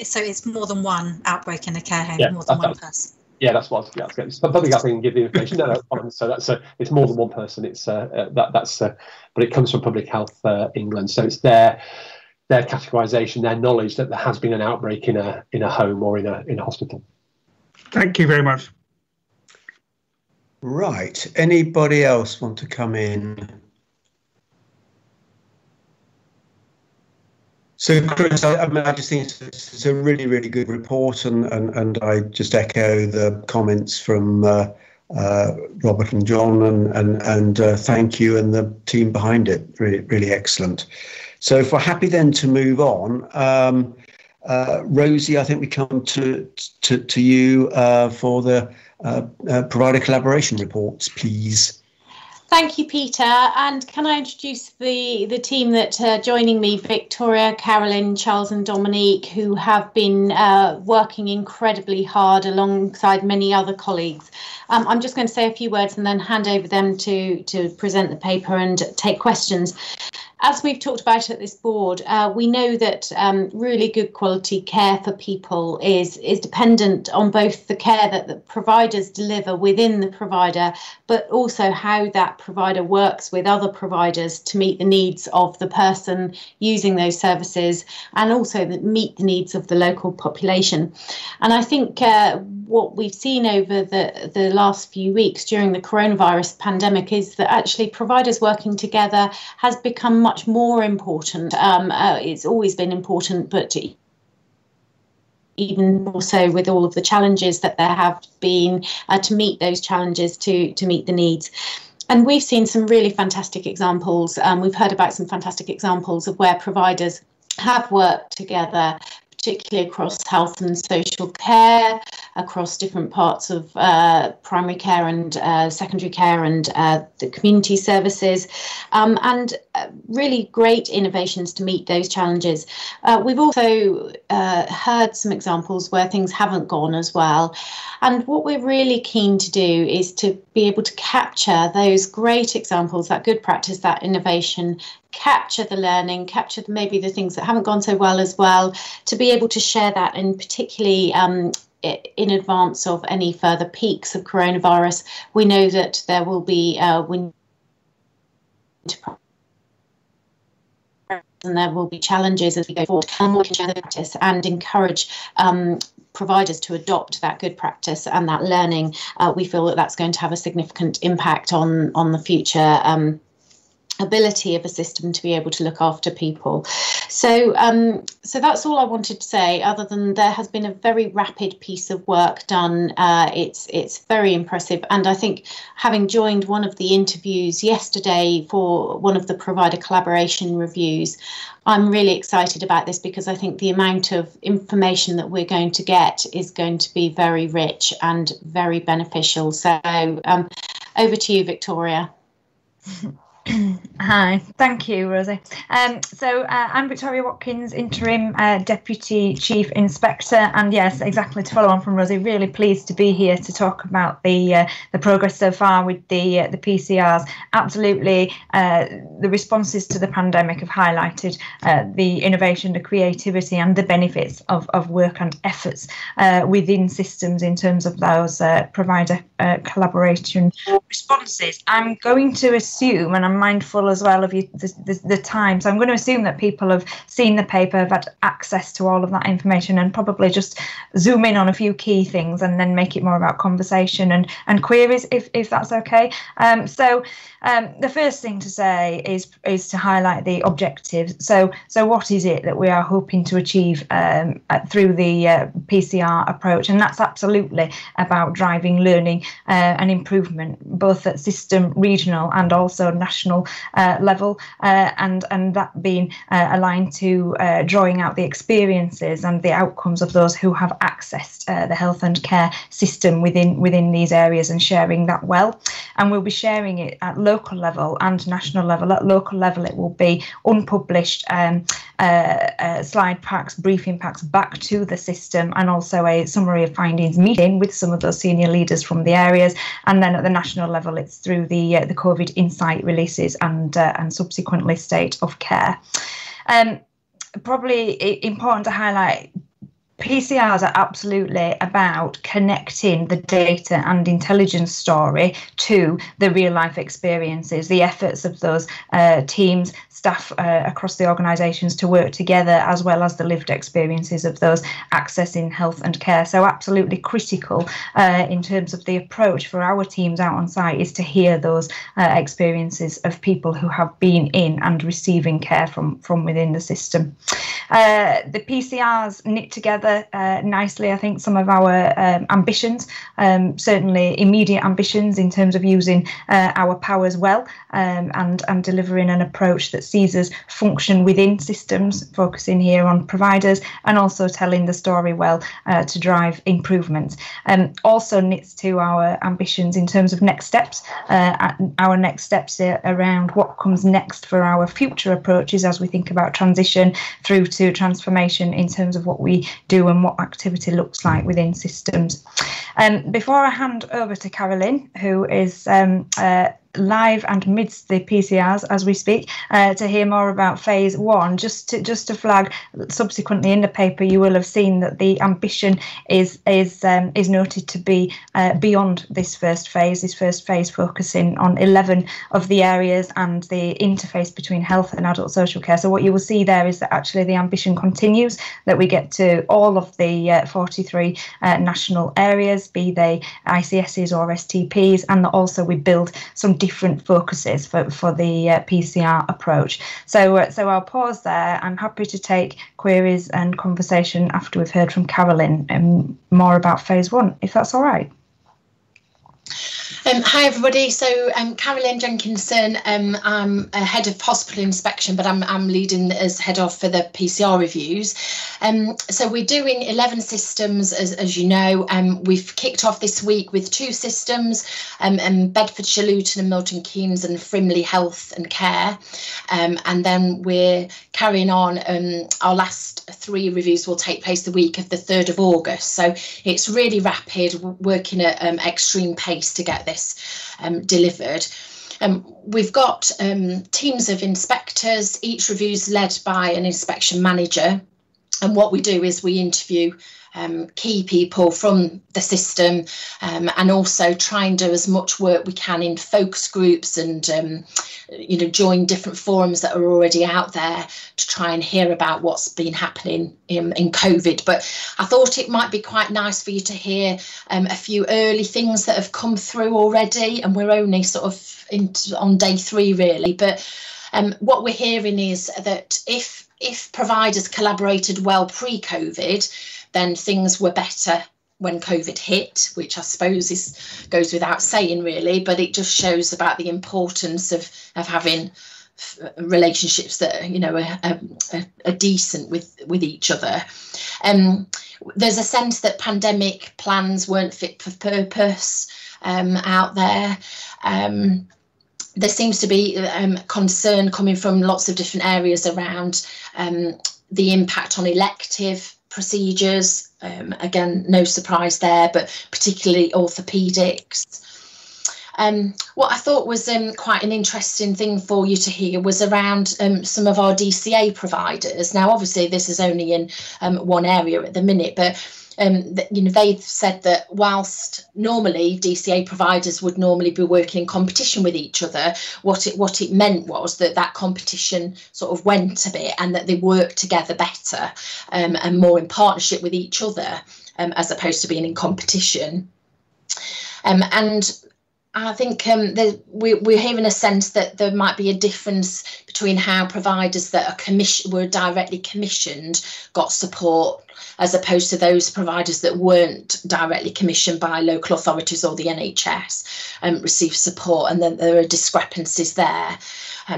so it's more than one outbreak in a care home, yeah, more than one person. Yeah, that's what. Yeah, that's good. Public Health can give the information. No, so that's it's more than one person. It's but it comes from Public Health England. So it's their categorisation, their knowledge that there has been an outbreak in a home or in a hospital. Thank you very much. Right. Anybody else want to come in? So, Chris, I just think it's a really, really good report, and I just echo the comments from Robert and John, and thank you and the team behind it. Really, really excellent. So if we're happy then to move on, Rosie, I think we come to you for the provider collaboration reports, please. Thank you, Peter. And can I introduce the team that are joining me, Victoria, Carolyn, Charles and Dominique, who have been working incredibly hard alongside many other colleagues. I'm just going to say a few words and then hand over them to present the paper and take questions. As we've talked about at this board, we know that really good quality care for people is dependent on both the care that the providers deliver within the provider, but also how that provider works with other providers to meet the needs of the person using those services, and also meet the needs of the local population. And I think what we've seen over the last few weeks during the coronavirus pandemic is that actually providers working together has become much more important. It's always been important, but even more so with all of the challenges that there have been to meet those challenges, to meet the needs. And we've seen some really fantastic examples. We've heard about some fantastic examples of where providers have worked together, particularly across health and social care, across different parts of primary care and secondary care and the community services, and really great innovations to meet those challenges. We've also heard some examples where things haven't gone as well. And what we're really keen to do is to be able to capture those great examples, that good practice, that innovation, capture the learning, capture maybe the things that haven't gone so well as well, to be able to share that, and particularly in advance of any further peaks of coronavirus. We know that there will be and there will be challenges as we go forward, and we can share the practice and encourage providers to adopt that good practice and that learning. We feel that that's going to have a significant impact on the future ability of a system to be able to look after people. So so that's all I wanted to say, other than there has been a very rapid piece of work done. It's very impressive, and I think, having joined one of the interviews yesterday for one of the provider collaboration reviews, I'm really excited about this, because I think the amount of information that we're going to get is going to be very rich and very beneficial. So over to you, Victoria. Hi, thank you, Rosie. I'm Victoria Watkins, Interim Deputy Chief Inspector, and yes, exactly to follow on from Rosie, really pleased to be here to talk about the progress so far with the PCRs. Absolutely, the responses to the pandemic have highlighted the innovation, the creativity, and the benefits of work and efforts within systems in terms of those provider collaboration responses. I'm going to assume, and I'm mindful as well of the time, so I'm going to assume that people have seen the paper, have had access to all of that information, and probably just zoom in on a few key things and then make it more about conversation and queries, if that's okay. The first thing to say is to highlight the objectives. So what is it that we are hoping to achieve through the PCR approach? And that's absolutely about driving learning and improvement, both at system, regional, and also national level, and that being aligned to drawing out the experiences and the outcomes of those who have accessed the health and care system within these areas and sharing that well. And we'll be sharing it at local level and national level. At local level, it will be unpublished slide packs, briefing packs back to the system, and also a summary of findings meeting with some of those senior leaders from the areas. And then at the national level, it's through the COVID insight releases and subsequently state of care. Probably important to highlight, PCRs are absolutely about connecting the data and intelligence story to the real life experiences, the efforts of those teams, staff across the organisations to work together, as well as the lived experiences of those accessing health and care. So absolutely critical in terms of the approach for our teams out on site is to hear those experiences of people who have been in and receiving care from within the system. The PCRs knit together nicely, I think, some of our ambitions, certainly immediate ambitions in terms of using our powers well, and delivering an approach that sees us function within systems, focusing here on providers, and also telling the story well to drive improvements. Also knits to our ambitions in terms of next steps. Our next steps around what comes next for our future approaches as we think about transition through to transformation in terms of what we do and what activity looks like within systems. Before I hand over to Carolyn, who is live and amidst the PCRs as we speak, to hear more about phase one, just to flag, subsequently in the paper you will have seen that the ambition is noted to be beyond this first phase focusing on 11 of the areas and the interface between health and adult social care. So what you will see there is that actually the ambition continues, that we get to all of the 43 national areas, be they ICSs or STPs, and that also we build some different focuses for the PCR approach. So I'll pause there. I'm happy to take queries and conversation after we've heard from Carolyn and more about phase one, if that's all right. Hi everybody, so Carolyn Jenkinson, I'm a head of hospital inspection, but I'm leading as head of for the PCR reviews. So we're doing 11 systems, as you know. We've kicked off this week with 2 systems, Bedfordshire Luton and Milton Keynes and Frimley Health and Care. And then we're carrying on. Our last 3 reviews will take place the week of the 3rd of August. So it's really rapid, working at extreme pace to get this delivered. We've got teams of inspectors. Each review is led by an inspection manager, and what we do is we interview key people from the system, and also try and do as much work we can in focus groups and join different forums that are already out there to try and hear about what's been happening in COVID. But I thought it might be quite nice for you to hear a few early things that have come through already, and we're only sort of on day 3 really. But what we're hearing is that if providers collaborated well pre-COVID, then things were better when COVID hit, which I suppose goes without saying really, but it just shows about the importance of having relationships that are decent with each other. There's a sense that pandemic plans weren't fit for purpose out there. there seems to be concern coming from lots of different areas around the impact on elective procedures. Again, no surprise there, but particularly orthopaedics. What I thought was quite an interesting thing for you to hear was around some of our DCA providers. Now, obviously, this is only in one area at the minute, but they've said that whilst normally DCA providers would normally be working in competition with each other, what it meant was that competition sort of went a bit, and that they worked together better and more in partnership with each other, as opposed to being in competition. And I think we're hearing a sense that there might be a difference between how providers that are were directly commissioned got support, as opposed to those providers that weren't directly commissioned by local authorities or the NHS received support, and then there are discrepancies there.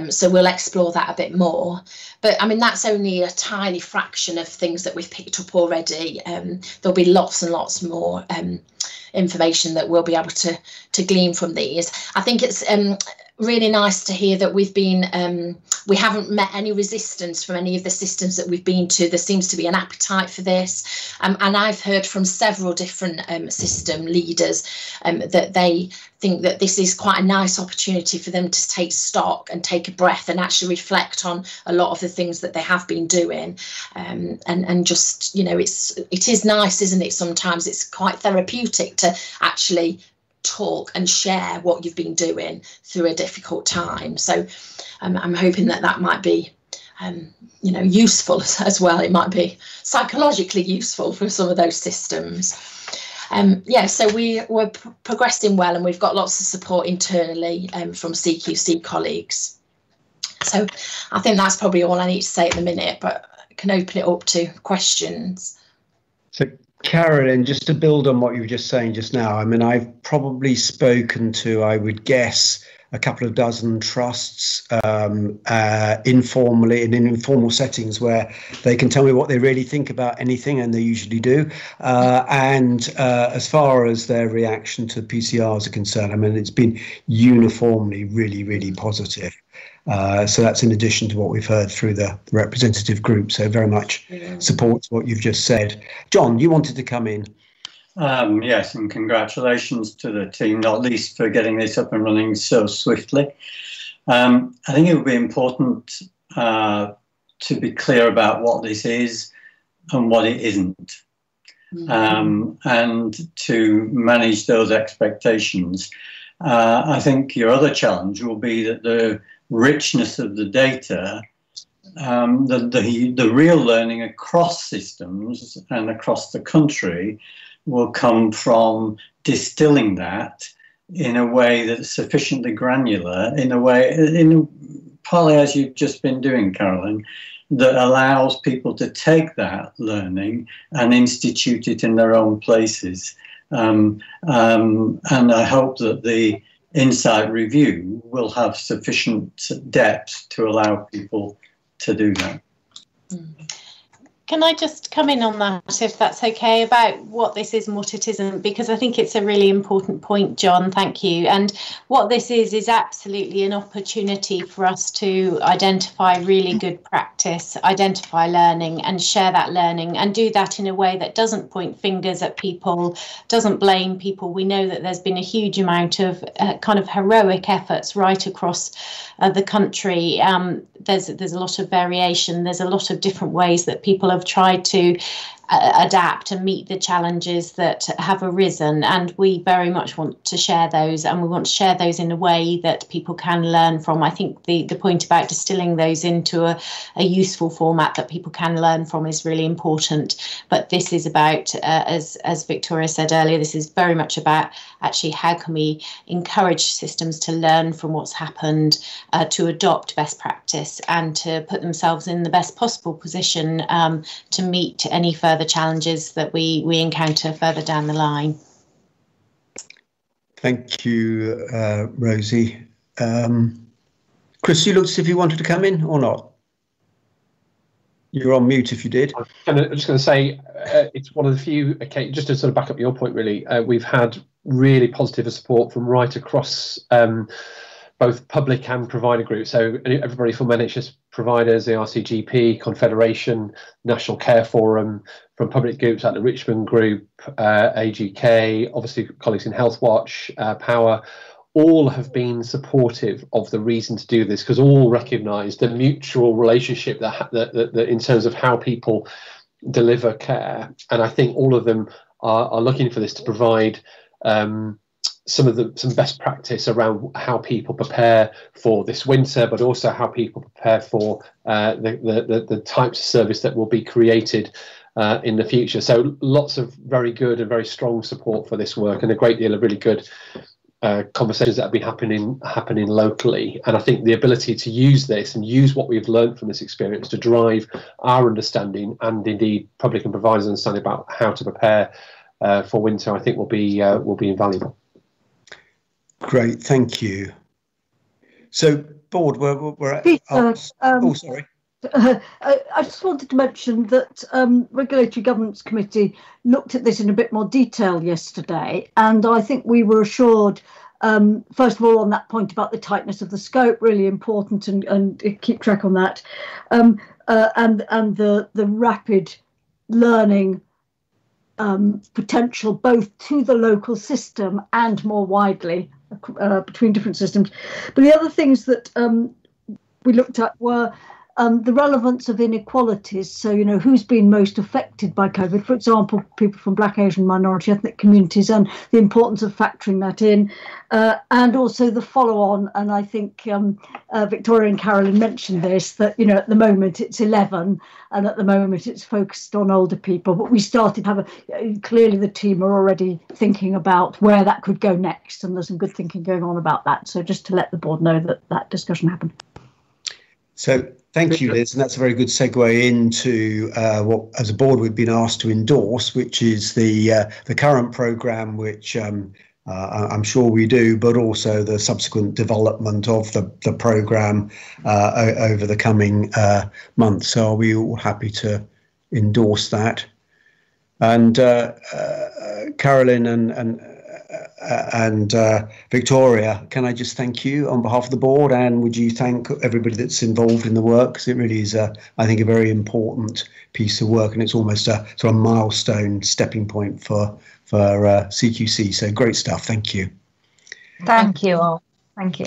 So we'll explore that a bit more. But I mean, that's only a tiny fraction of things that we've picked up already. There'll be lots and lots more information that we'll be able to glean from these. I think it's really nice to hear that we haven't met any resistance from any of the systems that we've been to. There seems to be an appetite for this, and I've heard from several different system leaders that they think that this is quite a nice opportunity for them to take stock and take a breath and actually reflect on a lot of the things that they have been doing, and just, it is nice, isn't it? Sometimes it's quite therapeutic to actually talk and share what you've been doing through a difficult time. So I'm hoping that might be useful as well. It might be psychologically useful for some of those systems. So we're progressing well, and we've got lots of support internally from CQC colleagues. So I think that's probably all I need to say at the minute, but I can open it up to questions. So Carolyn, just to build on what you were just saying just now, I mean, I've probably spoken to, I would guess, a couple of dozen trusts informally, in informal settings, where they can tell me what they really think about anything, and they usually do. And as far as their reaction to PCRs are concerned, I mean, it's been uniformly really, really positive. So that's in addition to what we've heard through the representative group. So very much supports what you've just said. John, you wanted to come in. Yes, and congratulations to the team, not least for getting this up and running so swiftly. I think it would be important to be clear about what this is and what it isn't, and to manage those expectations. I think your other challenge will be that the richness of the data, the real learning across systems and across the country, will come from distilling that in a way that's sufficiently granular, partly as you've just been doing, Carolyn, that allows people to take that learning and institute it in their own places. And I hope that the Insight review will have sufficient depth to allow people to do that. Can I just come in on that, if that's okay, about what this is and what it isn't, because I think it's a really important point, John. Thank you. And what this is absolutely an opportunity for us to identify really good practice, identify learning and share that learning, and do that in a way that doesn't point fingers at people, doesn't blame people. We know that there's been a huge amount of kind of heroic efforts right across the country. There's a lot of variation. There's a lot of different ways that people have tried to adapt and meet the challenges that have arisen, and we very much want to share those, and we want to share those in a way that people can learn from. I think the point about distilling those into a useful format that people can learn from is really important. But this is about, as Victoria said earlier, this is very much about actually how can we encourage systems to learn from what's happened, to adopt best practice, and to put themselves in the best possible position to meet any further challenges that we encounter further down the line. Thank you, Rosie. Chris, you looked as if you wanted to come in or not? You're on mute if you did. I'm just going to say it's one of the few, okay, just to sort of back up your point, really, we've had really positive support from right across both both public and provider groups. So everybody from NHS providers, the RCGP, Confederation, National Care Forum, from public groups like the Richmond Group, AGK, obviously colleagues in Healthwatch, Power, all have been supportive of the reason to do this, because all recognise the mutual relationship that in terms of how people deliver care. And I think all of them are looking for this to provide some best practice around how people prepare for this winter, but also how people prepare for the types of service that will be created in the future. So lots of very good and very strong support for this work, and a great deal of really good conversations that have been happening locally. And I think the ability to use this and use what we've learned from this experience to drive our understanding, and indeed public and providers' understanding about how to prepare for winter, I think will be invaluable. Great, thank you. So, board, we're at. Peter, sorry. I just wanted to mention that Regulatory Governance Committee looked at this in a bit more detail yesterday, and I think we were assured, first of all, on that point about the tightness of the scope, really important, and keep track on that, and the rapid learning potential both to the local system and more widely between different systems. But the other things that we looked at were the relevance of inequalities. So, you know, who's been most affected by COVID? For example, people from Black, Asian, minority ethnic communities, and the importance of factoring that in. And also the follow-on. And I think Victoria and Carolyn mentioned this, that, you know, at the moment it's 11, and at the moment it's focused on older people. But we started to have clearly the team are already thinking about where that could go next. And there's some good thinking going on about that. So just to let the board know that that discussion happened. So thank you, Liz, and that's a very good segue into what, as a board, we've been asked to endorse, which is the current programme, which I'm sure we do, but also the subsequent development of the programme over the coming months. So are we all happy to endorse that? And Carolyn and Victoria, can I just thank you on behalf of the board, and would you thank everybody that's involved in the work, because it really is, I think, a very important piece of work, and it's almost a sort of milestone stepping point for CQC. So great stuff. Thank you. Thank you all. Thank you.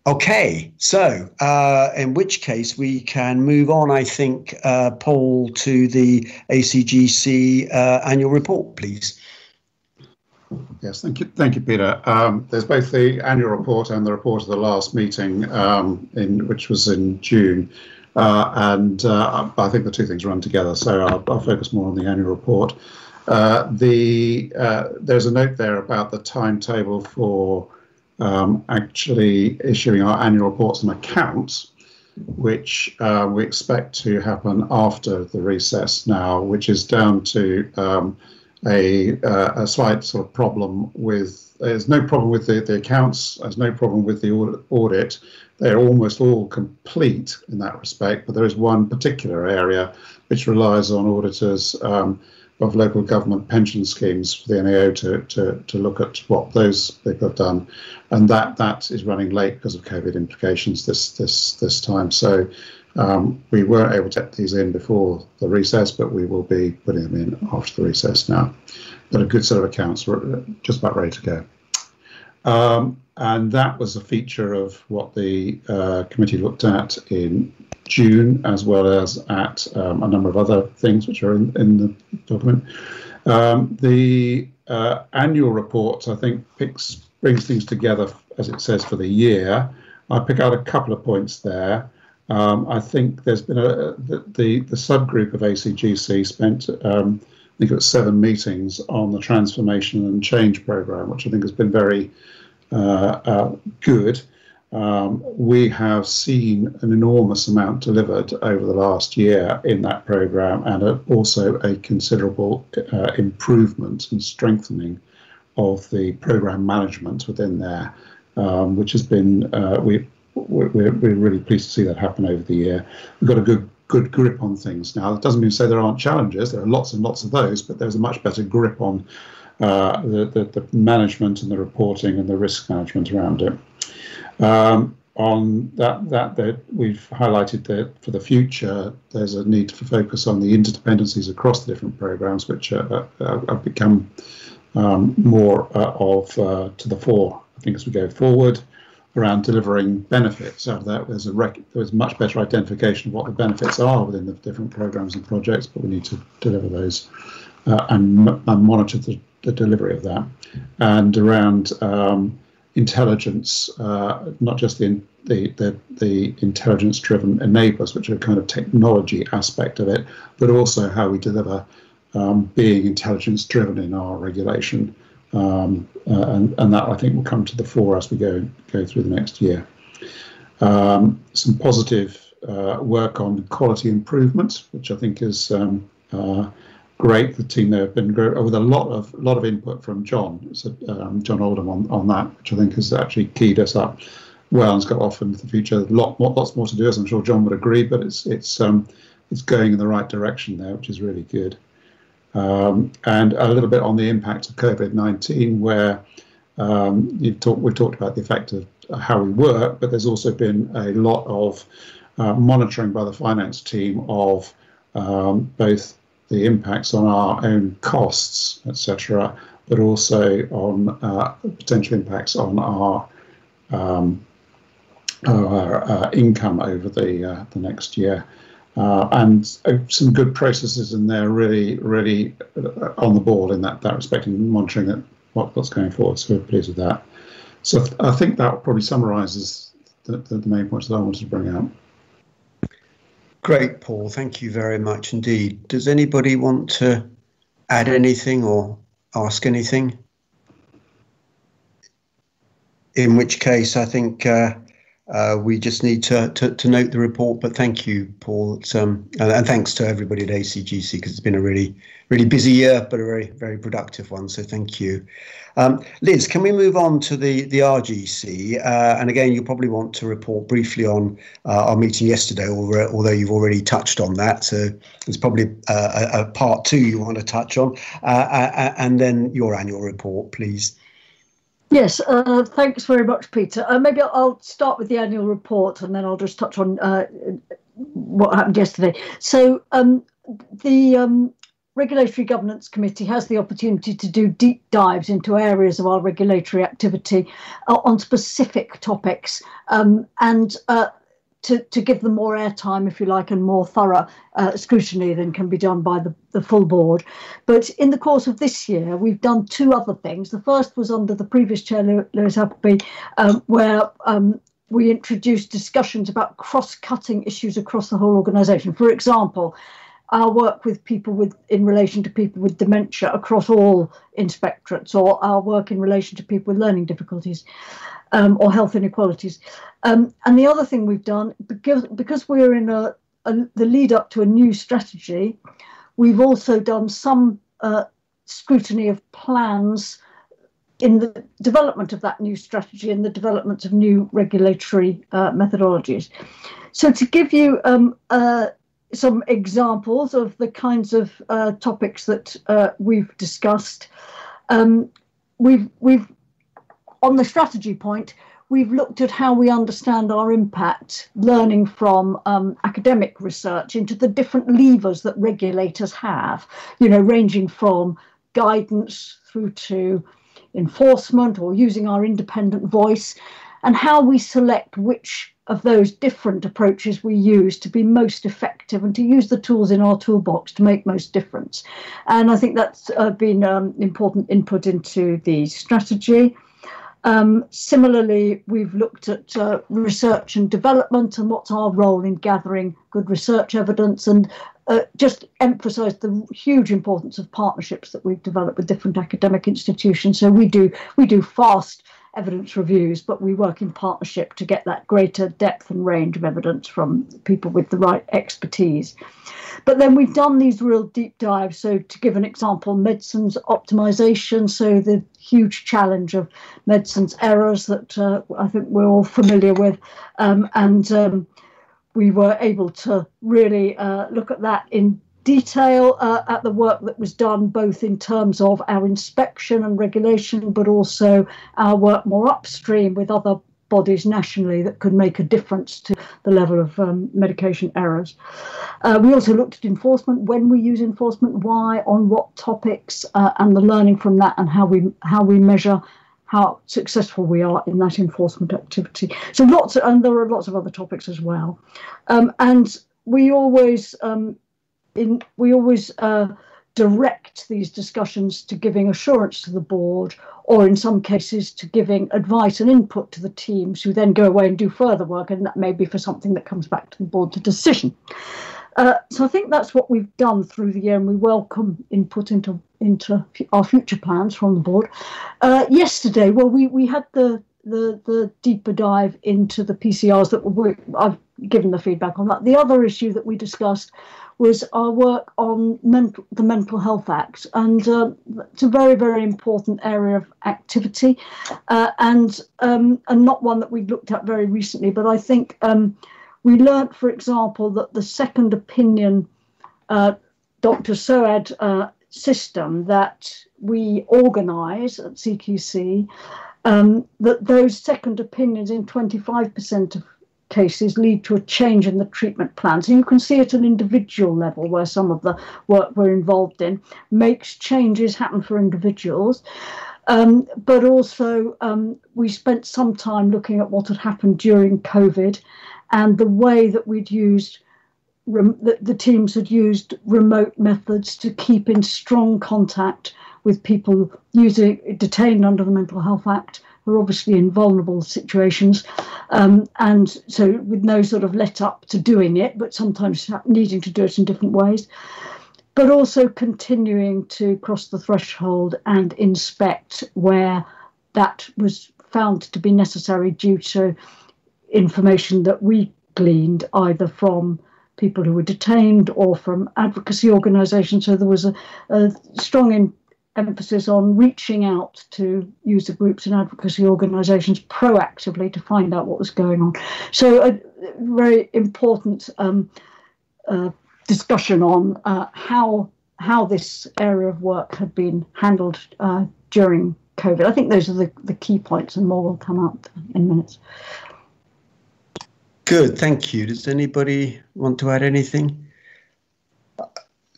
Okay, so in which case we can move on, I think, Paul, to the ACGC annual report, please. Yes, thank you, Peter. There's both the annual report and the report of the last meeting, which was in June, and I think the two things run together. So I'll focus more on the annual report. There's a note there about the timetable for actually issuing our annual reports and accounts, which we expect to happen after the recess now, which is down to a slight sort of problem with, there's no problem with the accounts, there's no problem with the audit. They're almost all complete in that respect, but there is one particular area which relies on auditors of local government pension schemes for the NAO to look at what those people have done, and that is running late because of COVID implications this time. So we weren't able to get these in before the recess, but we will be putting them in after the recess now. But a good set of accounts, we're just about ready to go. And that was a feature of what the committee looked at in June, as well as at a number of other things which are in the document. The annual report, I think, brings things together, as it says, for the year. I pick out a couple of points there. I think there's been the subgroup of ACGC spent, I think it was 7 meetings on the transformation and change programme, which I think has been very good. We have seen an enormous amount delivered over the last year in that programme, and also a considerable improvement and strengthening of the programme management within there, which has been, we're really pleased to see that happen over the year. We've got a good grip on things now. That doesn't mean to say there aren't challenges. There are lots and lots of those, but there's a much better grip on the management and the reporting and the risk management around it. On that we've highlighted that for the future, there's a need for focus on the interdependencies across the different programs, which have become more to the fore, I think, as we go forward, around delivering benefits out of that. There's much better identification of what the benefits are within the different programs and projects, but we need to deliver those and monitor the delivery of that. And around intelligence, not just the intelligence-driven enablers, which are a kind of technology aspect of it, but also how we deliver being intelligence-driven in our regulation, and that I think will come to the fore as we go through the next year. Some positive work on quality improvement, which I think is great. The team there have been great, with a lot of input from John. So John Oldham on that, which I think has actually keyed us up well and's got off into the future. Lots more to do, as I'm sure John would agree, but it's going in the right direction there, which is really good. And a little bit on the impact of COVID-19, where we've talked about the effect of how we work, but there's also been a lot of monitoring by the finance team of both the impacts on our own costs, etc., but also on potential impacts on our income over the next year. And some good processes in there, really on the ball in that respect, and monitoring that what's going forward. So we're pleased with that. So I think that probably summarises the main points that I wanted to bring out. Great, Paul. Thank you very much indeed. Does anybody want to add anything or ask anything? In which case, I think we just need to note the report. But thank you, Paul. And thanks to everybody at ACGC, because it's been a really busy year, but a very productive one. So thank you. Liz, can we move on to the RGC? And again, you probably want to report briefly on our meeting yesterday, although you've already touched on that. So there's probably a part 2 you want to touch on, and then your annual report, please. Yes, thanks very much, Peter. Maybe I'll start with the annual report, and then I'll just touch on what happened yesterday. So the Regulatory Governance Committee has the opportunity to do deep dives into areas of our regulatory activity on specific topics, and to give them more airtime, if you like, and more thorough scrutiny than can be done by the full board. But in the course of this year, we've done 2 other things. The first was under the previous chair, Lewis Appleby, where we introduced discussions about cross-cutting issues across the whole organisation. For example, our work with people in relation to people with dementia across all inspectorates, or our work in relation to people with learning difficulties, or health inequalities. And the other thing we've done, because we're in the lead up to a new strategy, we've also done some scrutiny of plans in the development of that new strategy and the development of new regulatory methodologies. So to give you some examples of the kinds of topics that we've discussed, we've on the strategy point, we've looked at how we understand our impact, learning from academic research into the different levers that regulators have, ranging from guidance through to enforcement or using our independent voice, and how we select which of those different approaches we use to be most effective and to use the tools in our toolbox to make most difference. And I think that's been important input into the strategy. Similarly, we've looked at research and development and what's our role in gathering good research evidence, and just emphasised the huge importance of partnerships that we've developed with different academic institutions. So we do fast evidence reviews, but we work in partnership to get that greater depth and range of evidence from people with the right expertise. But then we've done these real deep dives. So to give an example, medicines optimization, so the huge challenge of medicines errors that I think we're all familiar with, and we were able to really look at that in detail, at the work that was done both in terms of our inspection and regulation, but also our work more upstream with other bodies nationally that could make a difference to the level of medication errors. We also looked at enforcement, when we use enforcement, why, on what topics, and the learning from that, and how we measure how successful we are in that enforcement activity. So and there are lots of other topics as well. And we always direct these discussions to giving assurance to the board, or in some cases to giving advice and input to the teams, who then go away and do further work, and that may be for something that comes back to the board to decision. So I think that's what we've done through the year, and we welcome input into our future plans from the board. Yesterday, well, we had the deeper dive into the PCRs that I've given the feedback on that. The other issue that we discussed was our work on the Mental Health Act, and it's a very, very important area of activity, and not one that we've looked at very recently, but I think we learnt, for example, that the second opinion Dr. SOAD system that we organise at CQC, that those second opinions in 25% of cases lead to a change in the treatment plan. So you can see at an individual level, where some of the work we're involved in makes changes happen for individuals. But also we spent some time looking at what had happened during COVID, and the way that we'd used, the teams had used remote methods to keep in strong contact with people detained under the Mental Health Act, who are obviously in vulnerable situations, and so with no sort of let up to doing it, but sometimes needing to do it in different ways, but also continuing to cross the threshold and inspect where that was found to be necessary due to information that we gleaned either from people who were detained or from advocacy organisations. So there was a strong emphasis on reaching out to user groups and advocacy organisations proactively to find out what was going on. So a very important discussion on how this area of work had been handled during COVID. I think those are the key points, and more will come up in minutes. Good, thank you. Does anybody want to add anything?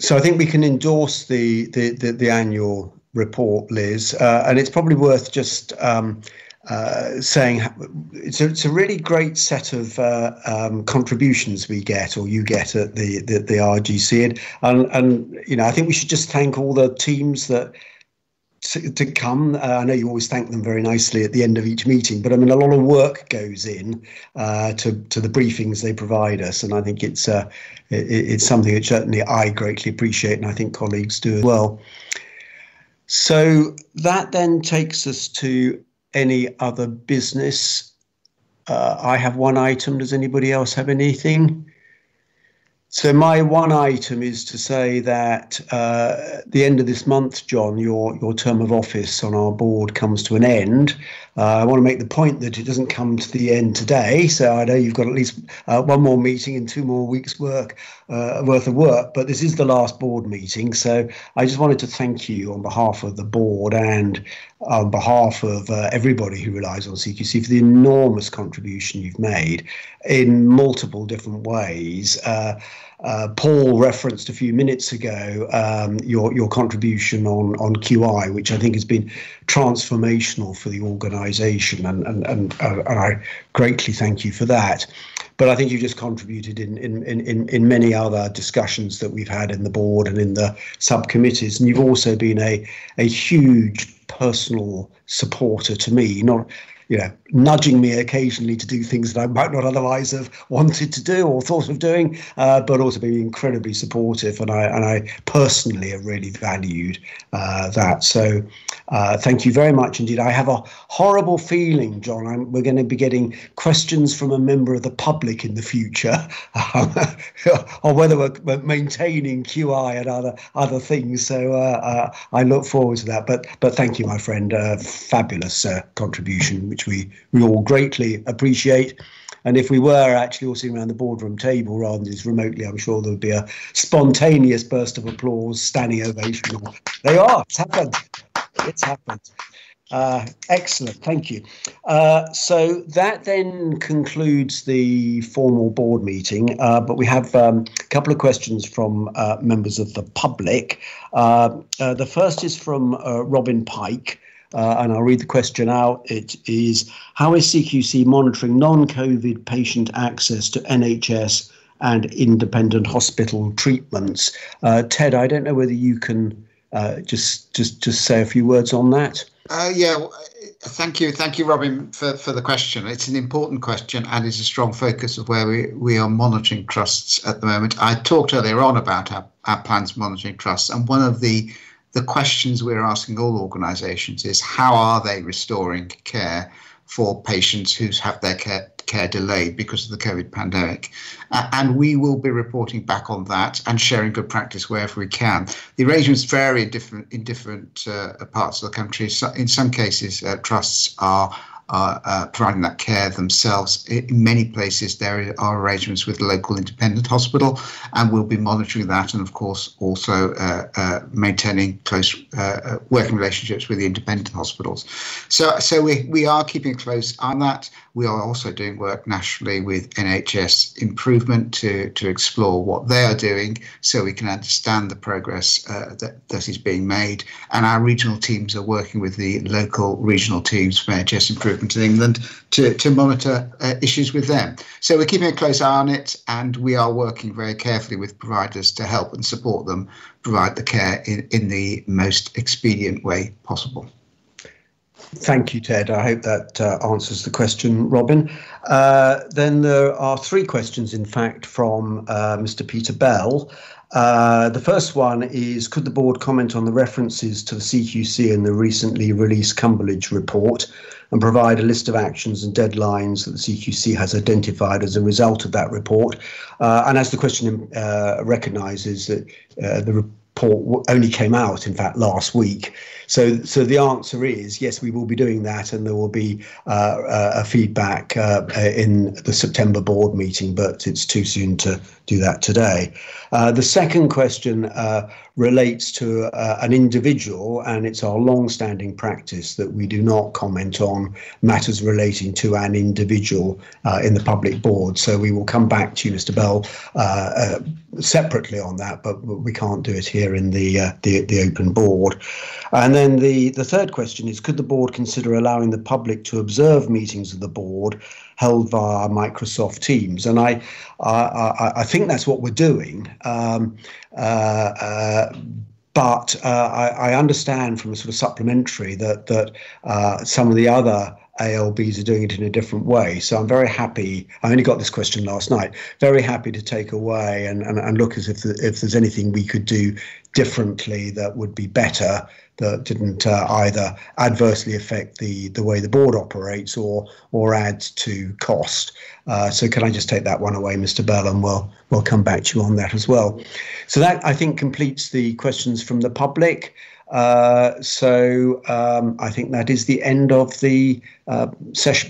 So I think we can endorse the annual report, Liz, and it's probably worth just saying it's a really great set of contributions we get, or you get, at the RGC, and you know, I think we should just thank all the teams that to come. I know you always thank them very nicely at the end of each meeting, but I mean, a lot of work goes in to the briefings they provide us, and I think it's something that certainly I greatly appreciate, and I think colleagues do as well. So that then takes us to any other business. I have one item. Does anybody else have anything? So my one item is to say that at the end of this month, John, your term of office on our board comes to an end. I want to make the point that it doesn't come to the end today. So I know you've got at least one more meeting and 2 more weeks' worth of work, but this is the last board meeting. So I just wanted to thank you on behalf of the board and on behalf of everybody who relies on CQC for the enormous contribution you've made in multiple different ways. Paul referenced a few minutes ago your contribution on QI, which I think has been transformational for the organisation, and I greatly thank you for that. But I think you just contributed in many other discussions that we've had in the board and in the subcommittees, and you've also been a huge personal supporter to me, not nudging me occasionally to do things that I might not otherwise have wanted to do or thought of doing, but also being incredibly supportive, and I personally have really valued that. So thank you very much indeed. I have a horrible feeling, John, we're going to be getting questions from a member of the public in the future on whether we're maintaining QI and other things. So I look forward to that. But thank you, my friend. Fabulous contribution, which we all greatly appreciate. And if we were actually all sitting around the boardroom table rather than just remotely, I'm sure there would be a spontaneous burst of applause, standing ovation. They are. It's happened. It's happened. Excellent, thank you. So that then concludes the formal board meeting, but we have a couple of questions from members of the public. The first is from Robin Pike, and I'll read the question out. It is, how is CQC monitoring non-COVID patient access to NHS and independent hospital treatments? Ted, I don't know whether you can just say a few words on that. Thank you, Robin, for the question. It's an important question and is a strong focus of where we are monitoring trusts at the moment. I talked earlier on about our plans for monitoring trusts, and one of the questions we're asking all organisations is, how are they restoring care for patients who have their care delayed because of the COVID pandemic? And we will be reporting back on that and sharing good practice wherever we can. The arrangements vary in different parts of the country. So in some cases, trusts are providing that care themselves. In many places, there are arrangements with the local independent hospital, and we'll be monitoring that, and of course also maintaining close working relationships with the independent hospitals. So we are keeping a close eye on that. We are also doing work nationally with NHS Improvement to explore what they are doing, so we can understand the progress that is being made. And our regional teams are working with the local regional teams from NHS Improvement in England to monitor issues with them. So we're keeping a close eye on it, and we are working very carefully with providers to help and support them provide the care in the most expedient way possible. Thank you, Ted. I hope that answers the question, Robin. Then there are three questions, in fact, from Mr. Peter Bell. The first one is, could the board comment on the references to the CQC in the recently released Cumberledge report and provide a list of actions and deadlines that the CQC has identified as a result of that report? And as the question recognises, that the report only came out, in fact, last week. So the answer is yes, we will be doing that, and there will be a feedback in the September board meeting, but it's too soon to do that today. The second question relates to an individual, and it's our long-standing practice that we do not comment on matters relating to an individual in the public board. So we will come back to you, Mr. Bell, separately on that, but we can't do it here in the open board. And then the third question is, could the board consider allowing the public to observe meetings of the board held via Microsoft Teams? And I think that's what we're doing. But I understand from a sort of supplementary that some of the other ALBs are doing it in a different way. So I'm very happy. I only got this question last night. Very happy to take away and look as if there's anything we could do differently that would be better, that didn't either adversely affect the way the board operates or add to cost. So can I just take that one away, Mr. Bell, and we'll come back to you on that as well. So that, I think, completes the questions from the public. So I think that is the end of the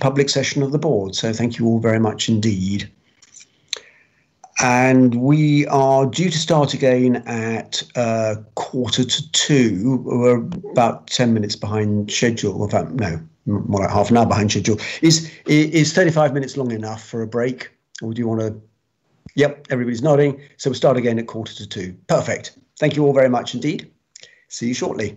public session of the board. So thank you all very much indeed. And we are due to start again at 1:45. We're about 10 minutes behind schedule. In fact, no, more like half an hour behind schedule. Is 35 minutes long enough for a break? Or do you want to? Yep, everybody's nodding. So we'll start again at 1:45. Perfect. Thank you all very much indeed. See you shortly.